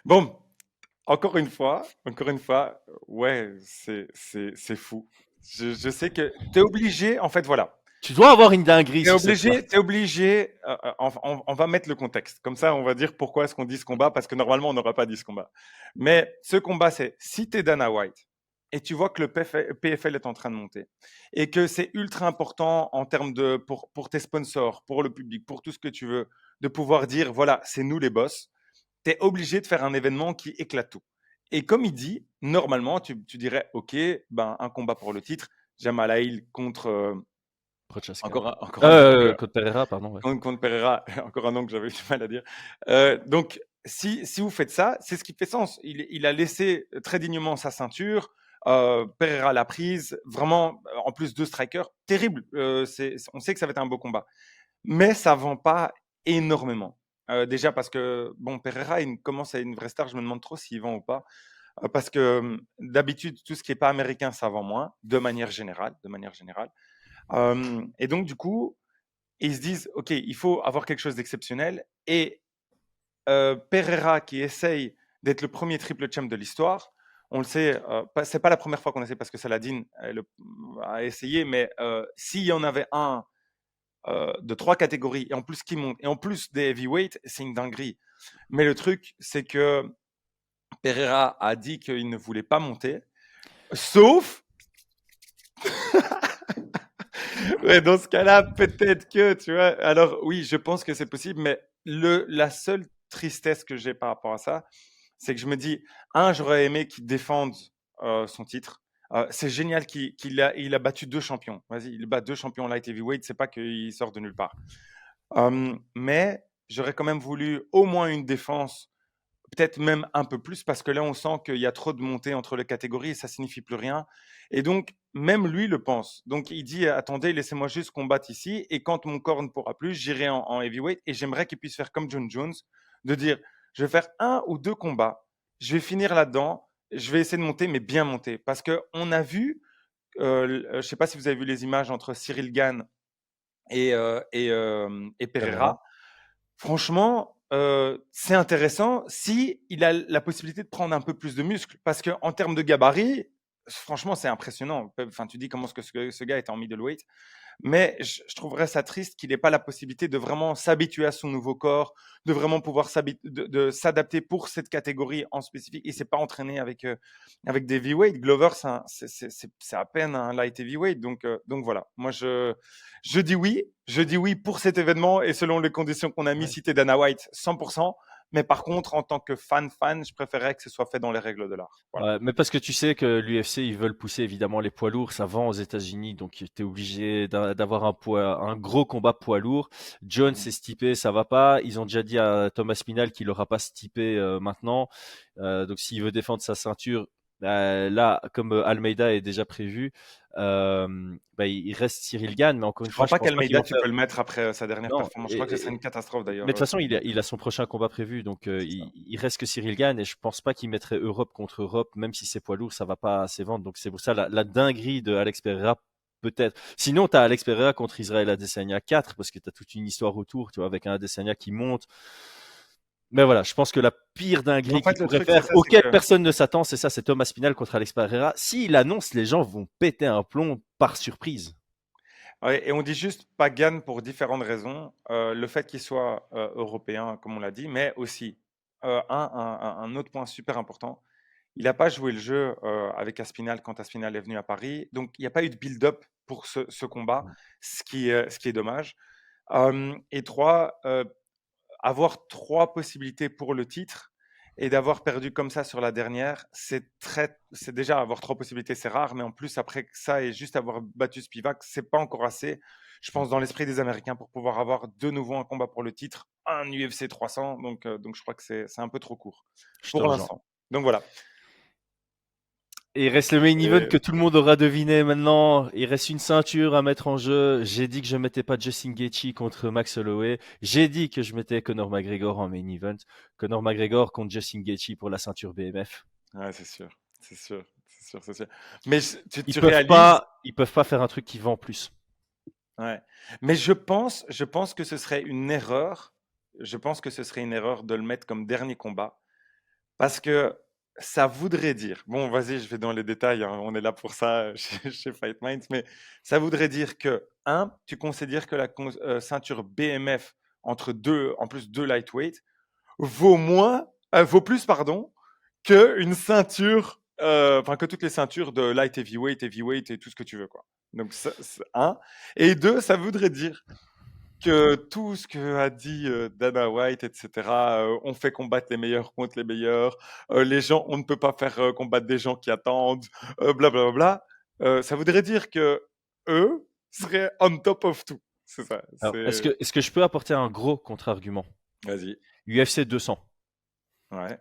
bon, encore une fois, ouais, c'est fou. Je sais que tu es obligé, en fait, voilà. Tu dois avoir une dinguerie sur cette carte. T'es obligé, on va mettre le contexte. Comme ça, on va dire pourquoi est-ce qu'on dit ce combat, parce que normalement, on n'aurait pas dit ce combat. Mais ce combat, c'est si tu es Dana White et tu vois que le PFL est en train de monter et que c'est ultra important en termes de, pour tes sponsors, pour le public, pour tout ce que tu veux, de pouvoir dire, voilà, c'est nous les boss, tu es obligé de faire un événement qui éclate tout. Et comme il dit, normalement, tu dirais, OK, ben, un combat pour le titre, Jamal Hill contre Prochaska. encore un nom que, Contre Pereira, pardon. Ouais. contre Pereira, encore un nom que j'avais du mal à dire. Donc, si vous faites ça, c'est ce qui fait sens. Il a laissé très dignement sa ceinture. Pereira l'a prise. Vraiment, en plus, 2 strikers. Terrible. On sait que ça va être un beau combat. Mais ça vend pas énormément. Déjà parce que, bon, Pereira, il commence à être une vraie star. Je me demande trop s'il vend ou pas. Parce que d'habitude, tout ce qui n'est pas américain, ça vend moins, de manière générale. De manière générale. Et donc, du coup, ils se disent, OK, il faut avoir quelque chose d'exceptionnel. Et Pereira, qui essaye d'être le premier triple champ de l'histoire, on le sait, c'est pas la première fois qu'on essaie parce que Saladin a essayé, mais s'il y en avait un de 3 catégories et en plus qui monte et en plus des heavyweights, c'est une dinguerie. Mais le truc, c'est que Pereira a dit qu'il ne voulait pas monter, sauf ouais, dans ce cas-là, peut-être que, tu vois. Alors oui, je pense que c'est possible, mais la seule tristesse que j'ai par rapport à ça, c'est que je me dis, j'aurais aimé qu'il défende son titre. C'est génial il a battu 2 champions. Vas-y, il bat 2 champions light heavyweight, c'est pas qu'il sort de nulle part. Mais j'aurais quand même voulu au moins une défense, peut-être même un peu plus, parce que là, on sent qu'il y a trop de montées entre les catégories et ça signifie plus rien. Et donc, même lui le pense. Donc, il dit, attendez, laissez-moi juste combattre ici. Et quand mon corps ne pourra plus, j'irai en heavyweight. Et j'aimerais qu'il puisse faire comme John Jones, de dire, je vais faire 1 ou 2 combats. Je vais finir là-dedans. Je vais essayer de monter, mais bien monter. Parce qu'on a vu, je ne sais pas si vous avez vu les images entre Cyril Gane et Pereira. Pereira. Franchement, c'est intéressant si il a la possibilité de prendre un peu plus de muscles. Parce qu'en termes de gabarit, franchement, c'est impressionnant. Enfin, tu dis comment est-ce que ce gars est en middleweight. Mais je trouverais ça triste qu'il n'ait pas la possibilité de vraiment s'habituer à son nouveau corps, de vraiment pouvoir de s'adapter pour cette catégorie en spécifique. Il ne s'est pas entraîné avec des heavyweight. Glover, c'est à peine un light heavyweight. Donc voilà, moi je dis oui. Je dis oui pour cet événement et selon les conditions qu'on a mis, Ouais. cité Dana White, 100%. Mais par contre, en tant que fan, je préférerais que ce soit fait dans les règles de l'art. Voilà. Ouais, mais parce que tu sais que l'UFC, ils veulent pousser évidemment les poids lourds, ça vend aux États-Unis, donc tu es obligé d'avoir un gros combat poids lourd. Jones Mm. et Stipe, ça va pas. Ils ont déjà dit à Thomas Spinal qu'il aura pas Stipe maintenant. Donc s'il veut défendre sa ceinture, là, comme Almeida est déjà prévu, il reste Cyril Gane, mais encore une Je fois, crois je pas pense pas qu'ils qu'Almeida, vont tu faire. peux le mettre après sa dernière Non, performance. Je crois que ce serait une catastrophe mais de d'ailleurs. toute façon, Cyril Gane. il a son prochain combat prévu, donc C'est ça. il reste que Cyril Gane et je pense pas qu'il mettrait Europe contre Europe, même si c'est poids lourd, ça va pas assez vendre. Donc c'est pour ça la dinguerie de Alex Pereira, peut-être. Sinon, tu as Alex Pereira contre Israël Adesanya 4, parce que tu as toute une histoire autour, tu vois, avec un Adesanya qui monte. Mais voilà, je pense que la pire Mais en dinguerie qu'il fait, le pourrait truc, c'est faire, ça, c'est auquel que. personne ne s'attend, c'est ça, c'est Thomas Spinal contre Alex Pereira. S'il annonce, les gens vont péter un plomb par surprise. Ouais, et on dit juste Pagan pour différentes raisons. Le fait qu'il soit européen, comme on l'a dit, mais aussi un autre point super important. Il n'a pas joué le jeu avec Aspinal quand Aspinal est venu à Paris. Donc, il n'y a pas eu de build-up pour ce combat, ce qui est dommage. Et 3, avoir 3 possibilités pour le titre et d'avoir perdu comme ça sur la dernière, c'est déjà avoir 3 possibilités, c'est rare, mais en plus après ça et juste avoir battu Spivak, c'est pas encore assez, je pense, dans l'esprit des Américains pour pouvoir avoir de nouveau un combat pour le titre, un UFC 300, donc je crois que c'est un peu trop court Je te pour rejoins. l'instant. Donc voilà. Et il reste le main event Et que tout le monde aura deviné maintenant. Il reste une ceinture à mettre en jeu. J'ai dit que je mettais pas Justin Gaethje contre Max Holloway. J'ai dit que je mettais Conor McGregor en main event. Conor McGregor contre Justin Gaethje pour la ceinture BMF. ouais, c'est sûr, c'est sûr, c'est sûr, c'est sûr. Mais tu, Ils tu peuvent réalises, pas, ils peuvent pas faire un truc qui vend plus. ouais. Mais je pense que ce serait une erreur. Je pense que ce serait une erreur de le mettre comme dernier combat. Parce que ça voudrait dire, bon, vas-y, je vais dans les détails, hein, on est là pour ça chez Fight Minds, mais ça voudrait dire que, tu considères que la ceinture BMF entre deux, en plus deux lightweight, vaut plus, pardon, qu'une ceinture, enfin, que toutes les ceintures de light heavyweight, heavyweight et tout ce que tu veux, quoi. Donc, ça, c'est un. Et deux, ça voudrait dire que tout ce que a dit Dana White, etc., on fait combattre les meilleurs contre les meilleurs, les gens, on ne peut pas faire combattre des gens qui attendent, blablabla. Ça voudrait dire que eux seraient on top of tout. C'est ça. Alors, C'est. est-ce que je peux apporter un gros contre-argument? Vas-y. UFC 200. Ouais.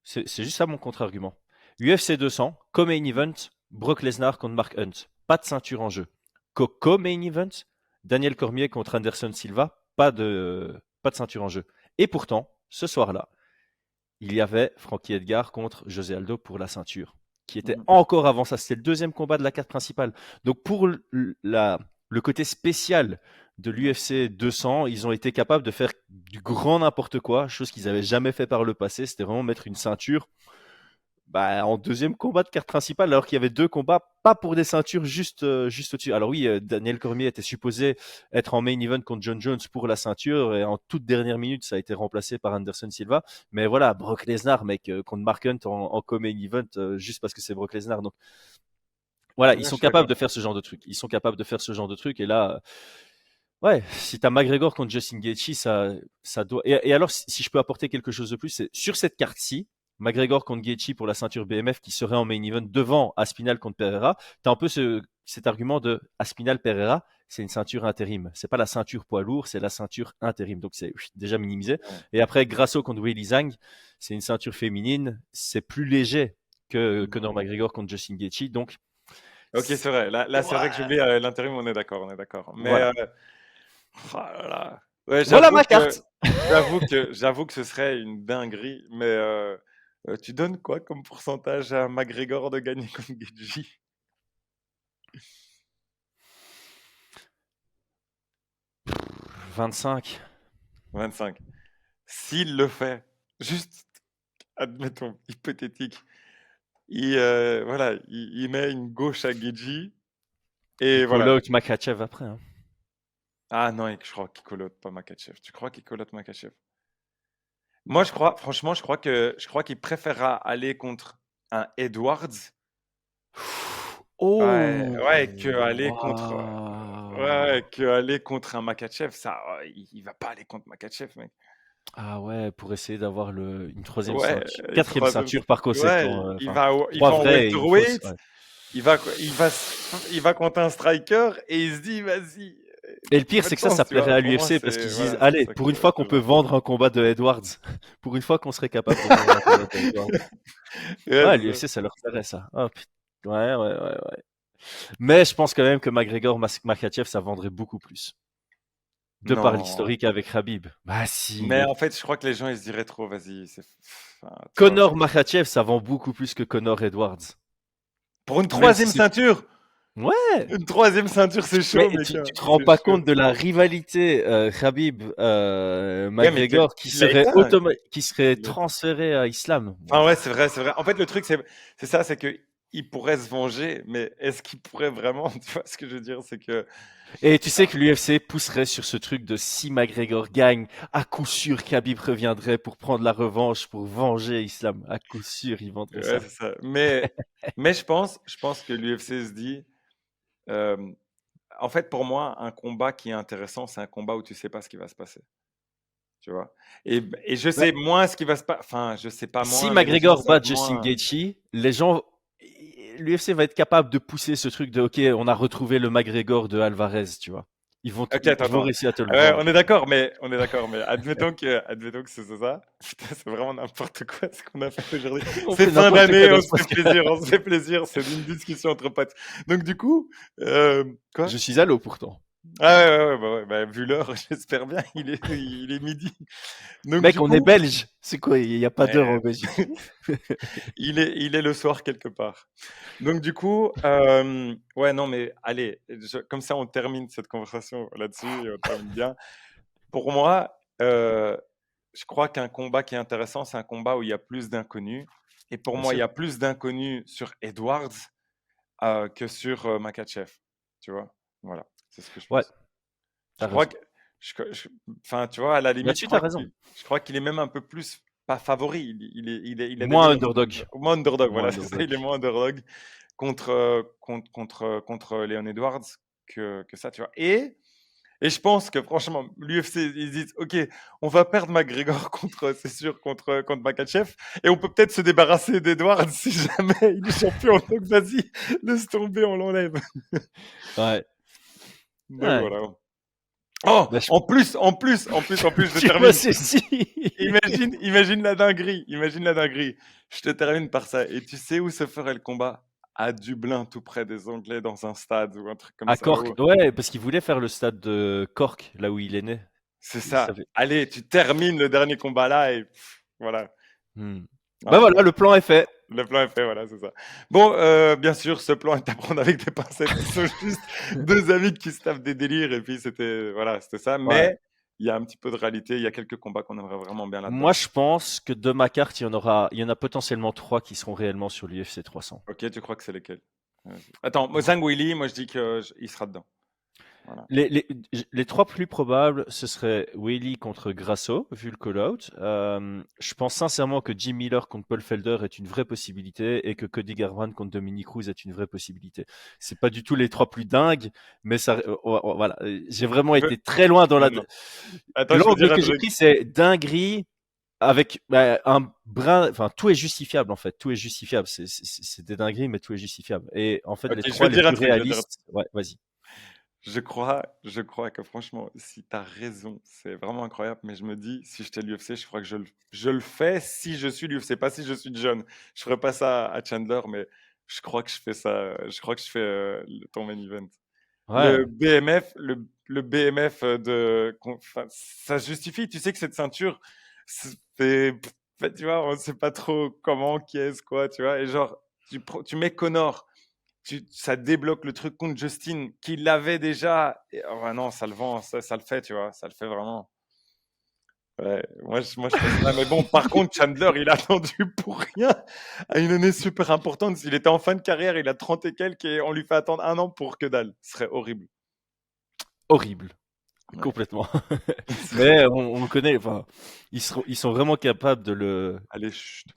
C'est juste ça mon contre-argument. UFC 200, co-main event, Brock Lesnar contre Mark Hunt. Pas de ceinture en jeu. Co-main event, Daniel Cormier contre Anderson Silva. Pas de ceinture en jeu. Et pourtant, ce soir-là, il y avait Frankie Edgar contre José Aldo pour la ceinture, qui était Mhm. encore avant ça. C'était le deuxième combat de la carte principale. Donc pour le côté spécial de l'UFC 200, ils ont été capables de faire du grand n'importe quoi, chose qu'ils n'avaient jamais fait par le passé. C'était vraiment mettre une ceinture Bah, en deuxième combat de carte principale, alors qu'il y avait deux combats, pas pour des ceintures, juste au-dessus. Alors oui, Daniel Cormier était supposé être en main event contre John Jones pour la ceinture, et en toute dernière minute, ça a été remplacé par Anderson Silva. Mais voilà, Brock Lesnar, mec, contre Mark Hunt en co-main event, juste parce que c'est Brock Lesnar. Donc voilà, ils Ouais, je sont suis capables d'accord. de faire ce genre de truc. Ils sont capables de faire ce genre de truc, et là, ouais, si t'as McGregor contre Justin Gaethje, ça doit. Et alors, si je peux apporter quelque chose de plus, c'est sur cette carte-ci, McGregor contre Gaethje pour la ceinture BMF qui serait en main event devant Aspinal contre Pereira. T'as un peu cet argument de Aspinal Pereira, c'est une ceinture intérim. C'est pas la ceinture poids lourd, c'est la ceinture intérim. Donc c'est déjà minimisé. Ouais. Et après, Grasso contre Weili Zhang, c'est une ceinture féminine, c'est plus léger que Conor McGregor contre Justin Gaethje. Donc Ok, c'est vrai. Là, c'est vrai que ouais, j'oublie l'intérim, on est d'accord, on est d'accord. Mais voilà. oh là là. Ouais, Voilà ma carte. j'avoue que ce serait une dinguerie. Mais tu donnes quoi comme pourcentage à McGregor de gagner contre Gaethje? 25. 25. S'il le fait, juste, admettons, hypothétique, voilà, il met une gauche à Gaethje Il et call voilà. out Makhachev après. Hein. Ah non, je crois qu'il colote pas Makhachev. Tu crois qu'il colote Makhachev? Moi, je crois, franchement, je crois qu'il préférera aller contre un Edwards, ouais, Oh, ouais, que aller contre, waouh. ouais, que aller contre un Makhachev. Ça, il va pas aller contre Makhachev, mec. Ah ouais, pour essayer d'avoir une troisième Ouais, ceinture, une quatrième troisième. ceinture par Ouais, conséquent. il Enfin, va, il trois va en vrais et une fausse. welterweight. Ouais. Il va contre un striker et il se dit, vas-y, Et le pire, bonne c'est que ça chance, tu plairait vois. à Pour moi, l'UFC parce c'est, qu'ils se disent, voilà, c'est allez, ça pour une que fois qu'on que peut j'entends. vendre un combat de Edwards, pour une fois qu'on serait capable de vendre un combat de Edwards. Ouais, Ouais, c'est ça. l'UFC, ça leur ferait ça. Oh, ouais, ouais, ouais, ouais. Mais je pense quand même que McGregor, Makhachev, ça vendrait beaucoup plus. De par Non. l'historique avec Khabib. Bah si, Mais en mec. fait, je crois que les gens, ils se diraient trop, vas-y, enfin, tu vois. Conor Makhachev, ça vend beaucoup plus que Conor Edwards. Pour une Même si troisième c'est... ceinture! Ouais, Une troisième ceinture, c'est mais chaud, mec, hein. tu te rends C'est pas chaud. compte de la rivalité Khabib Ouais, mais McGregor qui il l'a serait éteint. qui serait Il l'a- transféré à Islam. Enfin, ouais, Waouh. c'est vrai, c'est vrai. En fait, le truc, c'est ça, c'est que il pourrait se venger, mais est-ce qu'il pourrait vraiment? Tu vois ce que je veux dire? C'est que, Et tu sais que l'UFC pousserait sur ce truc de si McGregor gagne, à coup sûr Khabib reviendrait pour prendre la revanche, pour venger Islam. À coup sûr, il vendrait ouais, ça. c'est ça. Mais je pense que l'UFC se dit, euh, en fait, pour moi, un combat qui est intéressant, c'est un combat où tu sais pas ce qui va se passer. Tu vois? Et je Ouais. sais moins ce qui va se passer. Enfin, je sais pas Si moins, mais les gens McGregor bat savent Justin moins. Gaethje, les gens, l'UFC va être capable de pousser ce truc de OK, on a retrouvé le McGregor de Alvarez, tu vois. Ok, attends, Ils vont attends. réussir à te le Ouais, vendre. on est d'accord, mais admettons que c'est ça. Putain, c'est vraiment n'importe quoi ce qu'on a fait aujourd'hui. On C'est fait fin n'importe quoi d'année, dans on ce se fait podcast. plaisir, on se fait plaisir. C'est une discussion entre potes. Donc du coup, quoi? Je suis à l'eau pourtant. Ah ouais, ouais, ouais, bah, vu l'heure, j'espère bien. Il est midi. Donc Mec, du on est coup, belge. C'est quoi? Il n'y a pas d'heure en ouais, Belgique. il est le soir quelque part. Donc du coup, ouais, non, mais allez, comme ça, on termine cette conversation là-dessus et on termine bien. Pour moi, je crois qu'un combat qui est intéressant, c'est un combat où il y a plus d'inconnus. Et pour Bien moi, il y sûr. a plus d'inconnus sur Edwards que sur Makhachev. Tu vois? Voilà, c'est ce que je Ouais, pense. Je t'as crois raison. que, enfin, tu vois, à la limite, Là-dessus, t'as raison. je crois qu'il est même un peu plus, pas favori. Il a des Moins meilleurs underdog. moins underdog. Moins Voilà, c'est ça. underdog. Il est moins underdog contre Leon Edwards que ça, tu vois. Et je pense que franchement, l'UFC, ils disent, OK, on va perdre McGregor c'est sûr, contre Makhachev, et on peut peut-être se débarrasser d'Edwards si jamais il est champion. Donc vas-y, laisse tomber, on l'enlève. Ouais. Donc Ouais. voilà. Oh, Bah, en plus, je tu m'as termine. saisi. Imagine la dinguerie. Je te termine par ça. Et tu sais où se ferait le combat? À Dublin, tout près des Anglais, dans un stade ou un truc comme À ça. Cork. Ouais, parce qu'il voulait faire le stade de Cork, là où il est né. C'est Il ça. savait. Allez, tu termines le dernier combat là et voilà. Hmm. Bah Ah, voilà, le plan est fait. le plan est fait, voilà, c'est ça. Bon, bien sûr, ce plan est à prendre avec des pincettes. Ce sont juste deux amis qui se tapent des délires et puis c'était, voilà, c'était ça. Ouais. il y a un petit peu de réalité. Il y a quelques combats qu'on aimerait vraiment bien là-dedans. Moi, je pense que de ma carte, il y en a potentiellement 3 qui seront réellement sur l'UFC 300. Ok, tu crois que c'est lesquels? Vas-y. Attends, moi, Zhang Weili, moi je dis qu'il sera dedans. Voilà. Les 3 plus probables, ce serait Weili contre Grasso, vu le call-out. Je pense sincèrement que Jim Miller contre Paul Felder est une vraie possibilité et que Cody Garbrandt contre Dominic Cruz est une vraie possibilité. C'est pas du tout les 3 plus dingues, mais ça, voilà. J'ai vraiment Tu veux- été très loin dans Non, non. Attends, je veux l'angle dire un que j'ai truc. pris, c'est dinguerie avec un brin, enfin tout est justifiable en fait, tout est justifiable. C'est des dingueries, mais tout est justifiable. Et en fait, Ok, les je 3 vais les dire un plus truc. Je vais dire un truc. réalistes, ouais, vas-y. Je crois que franchement, si tu as raison, c'est vraiment incroyable. Mais je me dis, si j'étais l'UFC, je crois que je le fais si je suis l'UFC, pas si je suis John. Je ferais pas ça à Chandler, mais je crois que je fais ça. Je crois que je fais ton main event. Le Ouais, BMF, le BMF enfin, ça se justifie. Tu sais que cette ceinture, c'est, tu vois, on sait pas trop comment, qui est-ce, quoi, tu vois. Et genre, tu mets Connor, ça débloque le truc contre Justin, qui l'avait déjà. Et, oh, bah non, ça le vend, ça le fait, tu vois, ça le fait vraiment. Ouais, moi, je fais ça. Mais bon, par contre, Chandler, il a attendu pour rien à une année super importante. S'il était en fin de carrière, il a 30 et quelques, et on lui fait attendre un an pour que dalle. Ce serait horrible. horrible. Ouais. Complètement. Mais on connaît, enfin, ils sont vraiment capables de le. Allez, chut.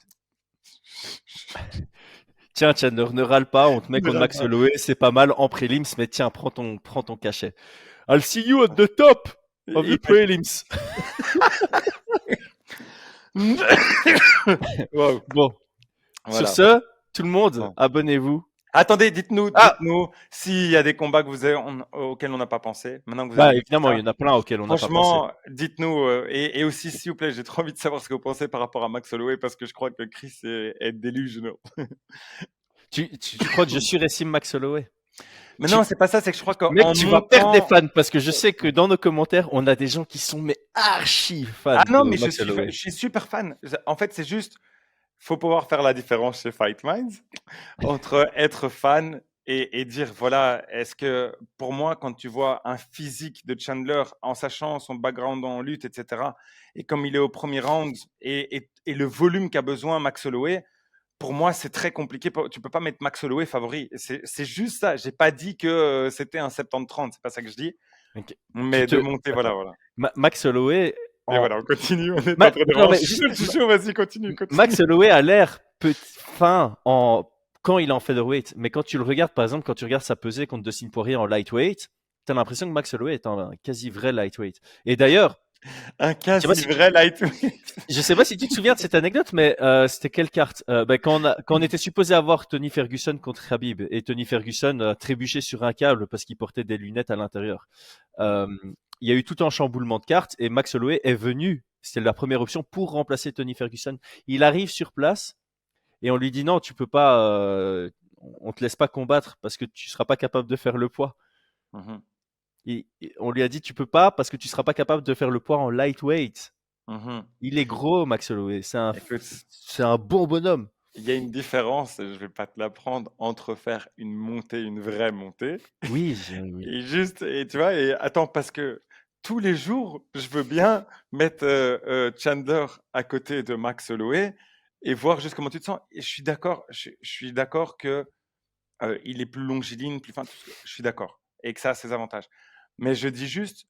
Tiens, Chandler, ne râle pas, on te met Ne contre râle Max pas. Holloway, c'est pas mal en prélims, mais tiens, prends ton cachet. I'll see you at the top of the prelims. Wow. Bon, sur Voilà. ce, tout le monde, Bon. abonnez-vous. Attendez, dites-nous, Ah, dites-nous s'il y a des combats que auxquels on n'a pas pensé. Maintenant que vous avez bah dit évidemment, il ça, y en a plein auxquels on n'a pas pensé. franchement, dites-nous. Et aussi, s'il vous plaît, j'ai trop envie de savoir ce que vous pensez par rapport à Max Holloway parce que je crois que Chris est delusional. Tu crois que je surestime Max Holloway? Mais Tu, non, c'est pas ça, c'est que je crois Mec, qu'en tu vas perdre des montant. fans parce que je sais que dans nos commentaires, on a des gens qui sont mais archi fans Ah non, de mais Max je Holloway. suis super fan. En fait, c'est juste, faut pouvoir faire la différence chez Fight Minds entre être fan et dire, voilà, est-ce que pour moi, quand tu vois un physique de Chandler en sachant son background en lutte, etc., et comme il est au premier round et le volume qu'a besoin Max Holloway, pour moi, c'est très compliqué. Tu peux pas mettre Max Holloway favori. C'est juste ça. J'ai pas dit que c'était un 70-30. C'est pas ça que je dis. Ok. Mais de monter, voilà, Attends. voilà. Max Holloway, Et en... voilà, on continue. On est en train de Non, vraiment mais juste, chaud. Vas-y, continue, continue. Max Holloway a l'air fin quand il est en featherweight, mais quand tu le regardes, par exemple, quand tu regardes sa pesée contre Dustin Poirier en lightweight, t'as l'impression que Max Holloway est un quasi vrai lightweight. Et d'ailleurs, Un je sais pas quasi si vrai lightweight. je sais pas si tu te souviens de cette anecdote, mais c'était quelle carte quand on était supposé avoir Tony Ferguson contre Khabib, et Tony Ferguson a trébuché sur un câble parce qu'il portait des lunettes à l'intérieur. Euh, il y a eu tout un chamboulement de cartes et Max Holloway est venu. C'était la première option pour remplacer Tony Ferguson. Il arrive sur place et on lui dit non, tu peux pas, on te laisse pas combattre parce que tu seras pas capable de faire le poids. Mhm, On lui a dit tu peux pas parce que tu seras pas capable de faire le poids en lightweight. mhm. Il est gros, Max Holloway. Écoute, C'est un bon bonhomme. il y a une différence, et je vais pas te l'apprendre, entre faire une montée, une vraie montée, Oui, oui. et juste, et tu vois, et attends, parce que tous les jours, je veux bien mettre Chandler à côté de Max Holloway et voir juste comment tu te sens. Et je suis d'accord que il est plus longiligne, plus fin, je suis d'accord, et que ça a ses avantages. Mais je dis juste,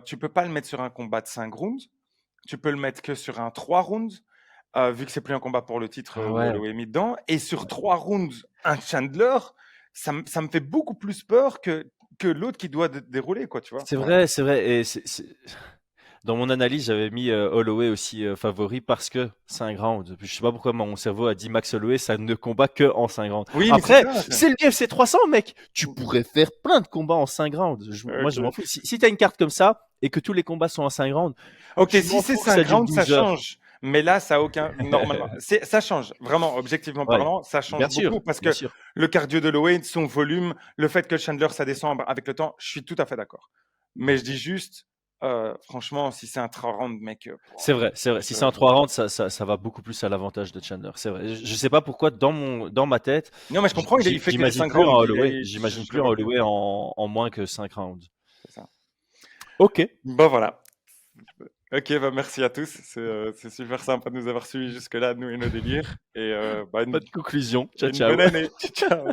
tu peux pas le mettre sur un combat de 5 rounds, tu peux le mettre que sur un 3 rounds, vu que c'est plus un combat pour le titre Ah où ouais. Holloway est mis dedans, et sur 3 rounds, un Chandler, ça me fait beaucoup plus peur que l'autre qui doit dérouler, quoi, tu vois. C'est Enfin, vrai, c'est vrai. Et dans mon analyse, j'avais mis Holloway aussi favori parce que 5 rounds. Je sais pas pourquoi mon cerveau a dit Max Holloway, ça ne combat que en 5 rounds. oui, mais c'est Après, ça. c'est le UFC 300, mec. Tu pourrais faire plein de combats en 5 rounds. Moi, je m'en Ok, fous. Si tu as une carte comme ça et que tous les combats sont en 5 rounds, ok, je si m'en c'est fous que ça 5 dure rounds, ça 12 heures. change. Mais là, ça a aucun. Normalement, ça change. Vraiment, objectivement Ouais, parlant, ça change beaucoup parce bien que sûr. le cardio de Holloway, son volume, le fait que Chandler, ça descend avec le temps, je suis tout à fait d'accord. Mais je dis juste, franchement, si c'est un 3 rounds, mec, C'est vrai, c'est vrai. Si c'est un 3 rounds, ça va beaucoup plus à l'avantage de Chandler. C'est vrai. Je sais pas pourquoi dans ma tête, non, mais je comprends, il fait que des j'imagine 5 plus un rounds. Holloway. Je, J'imagine je le plus un vois plus. Holloway en moins que 5 rounds. C'est ça. Ok. Bon, voilà. Ok, bah merci à tous. C'est super sympa de nous avoir suivis jusque-là, nous et nos délires. Et Pas de conclusion. Ciao, une bonne ciao. année. Ciao.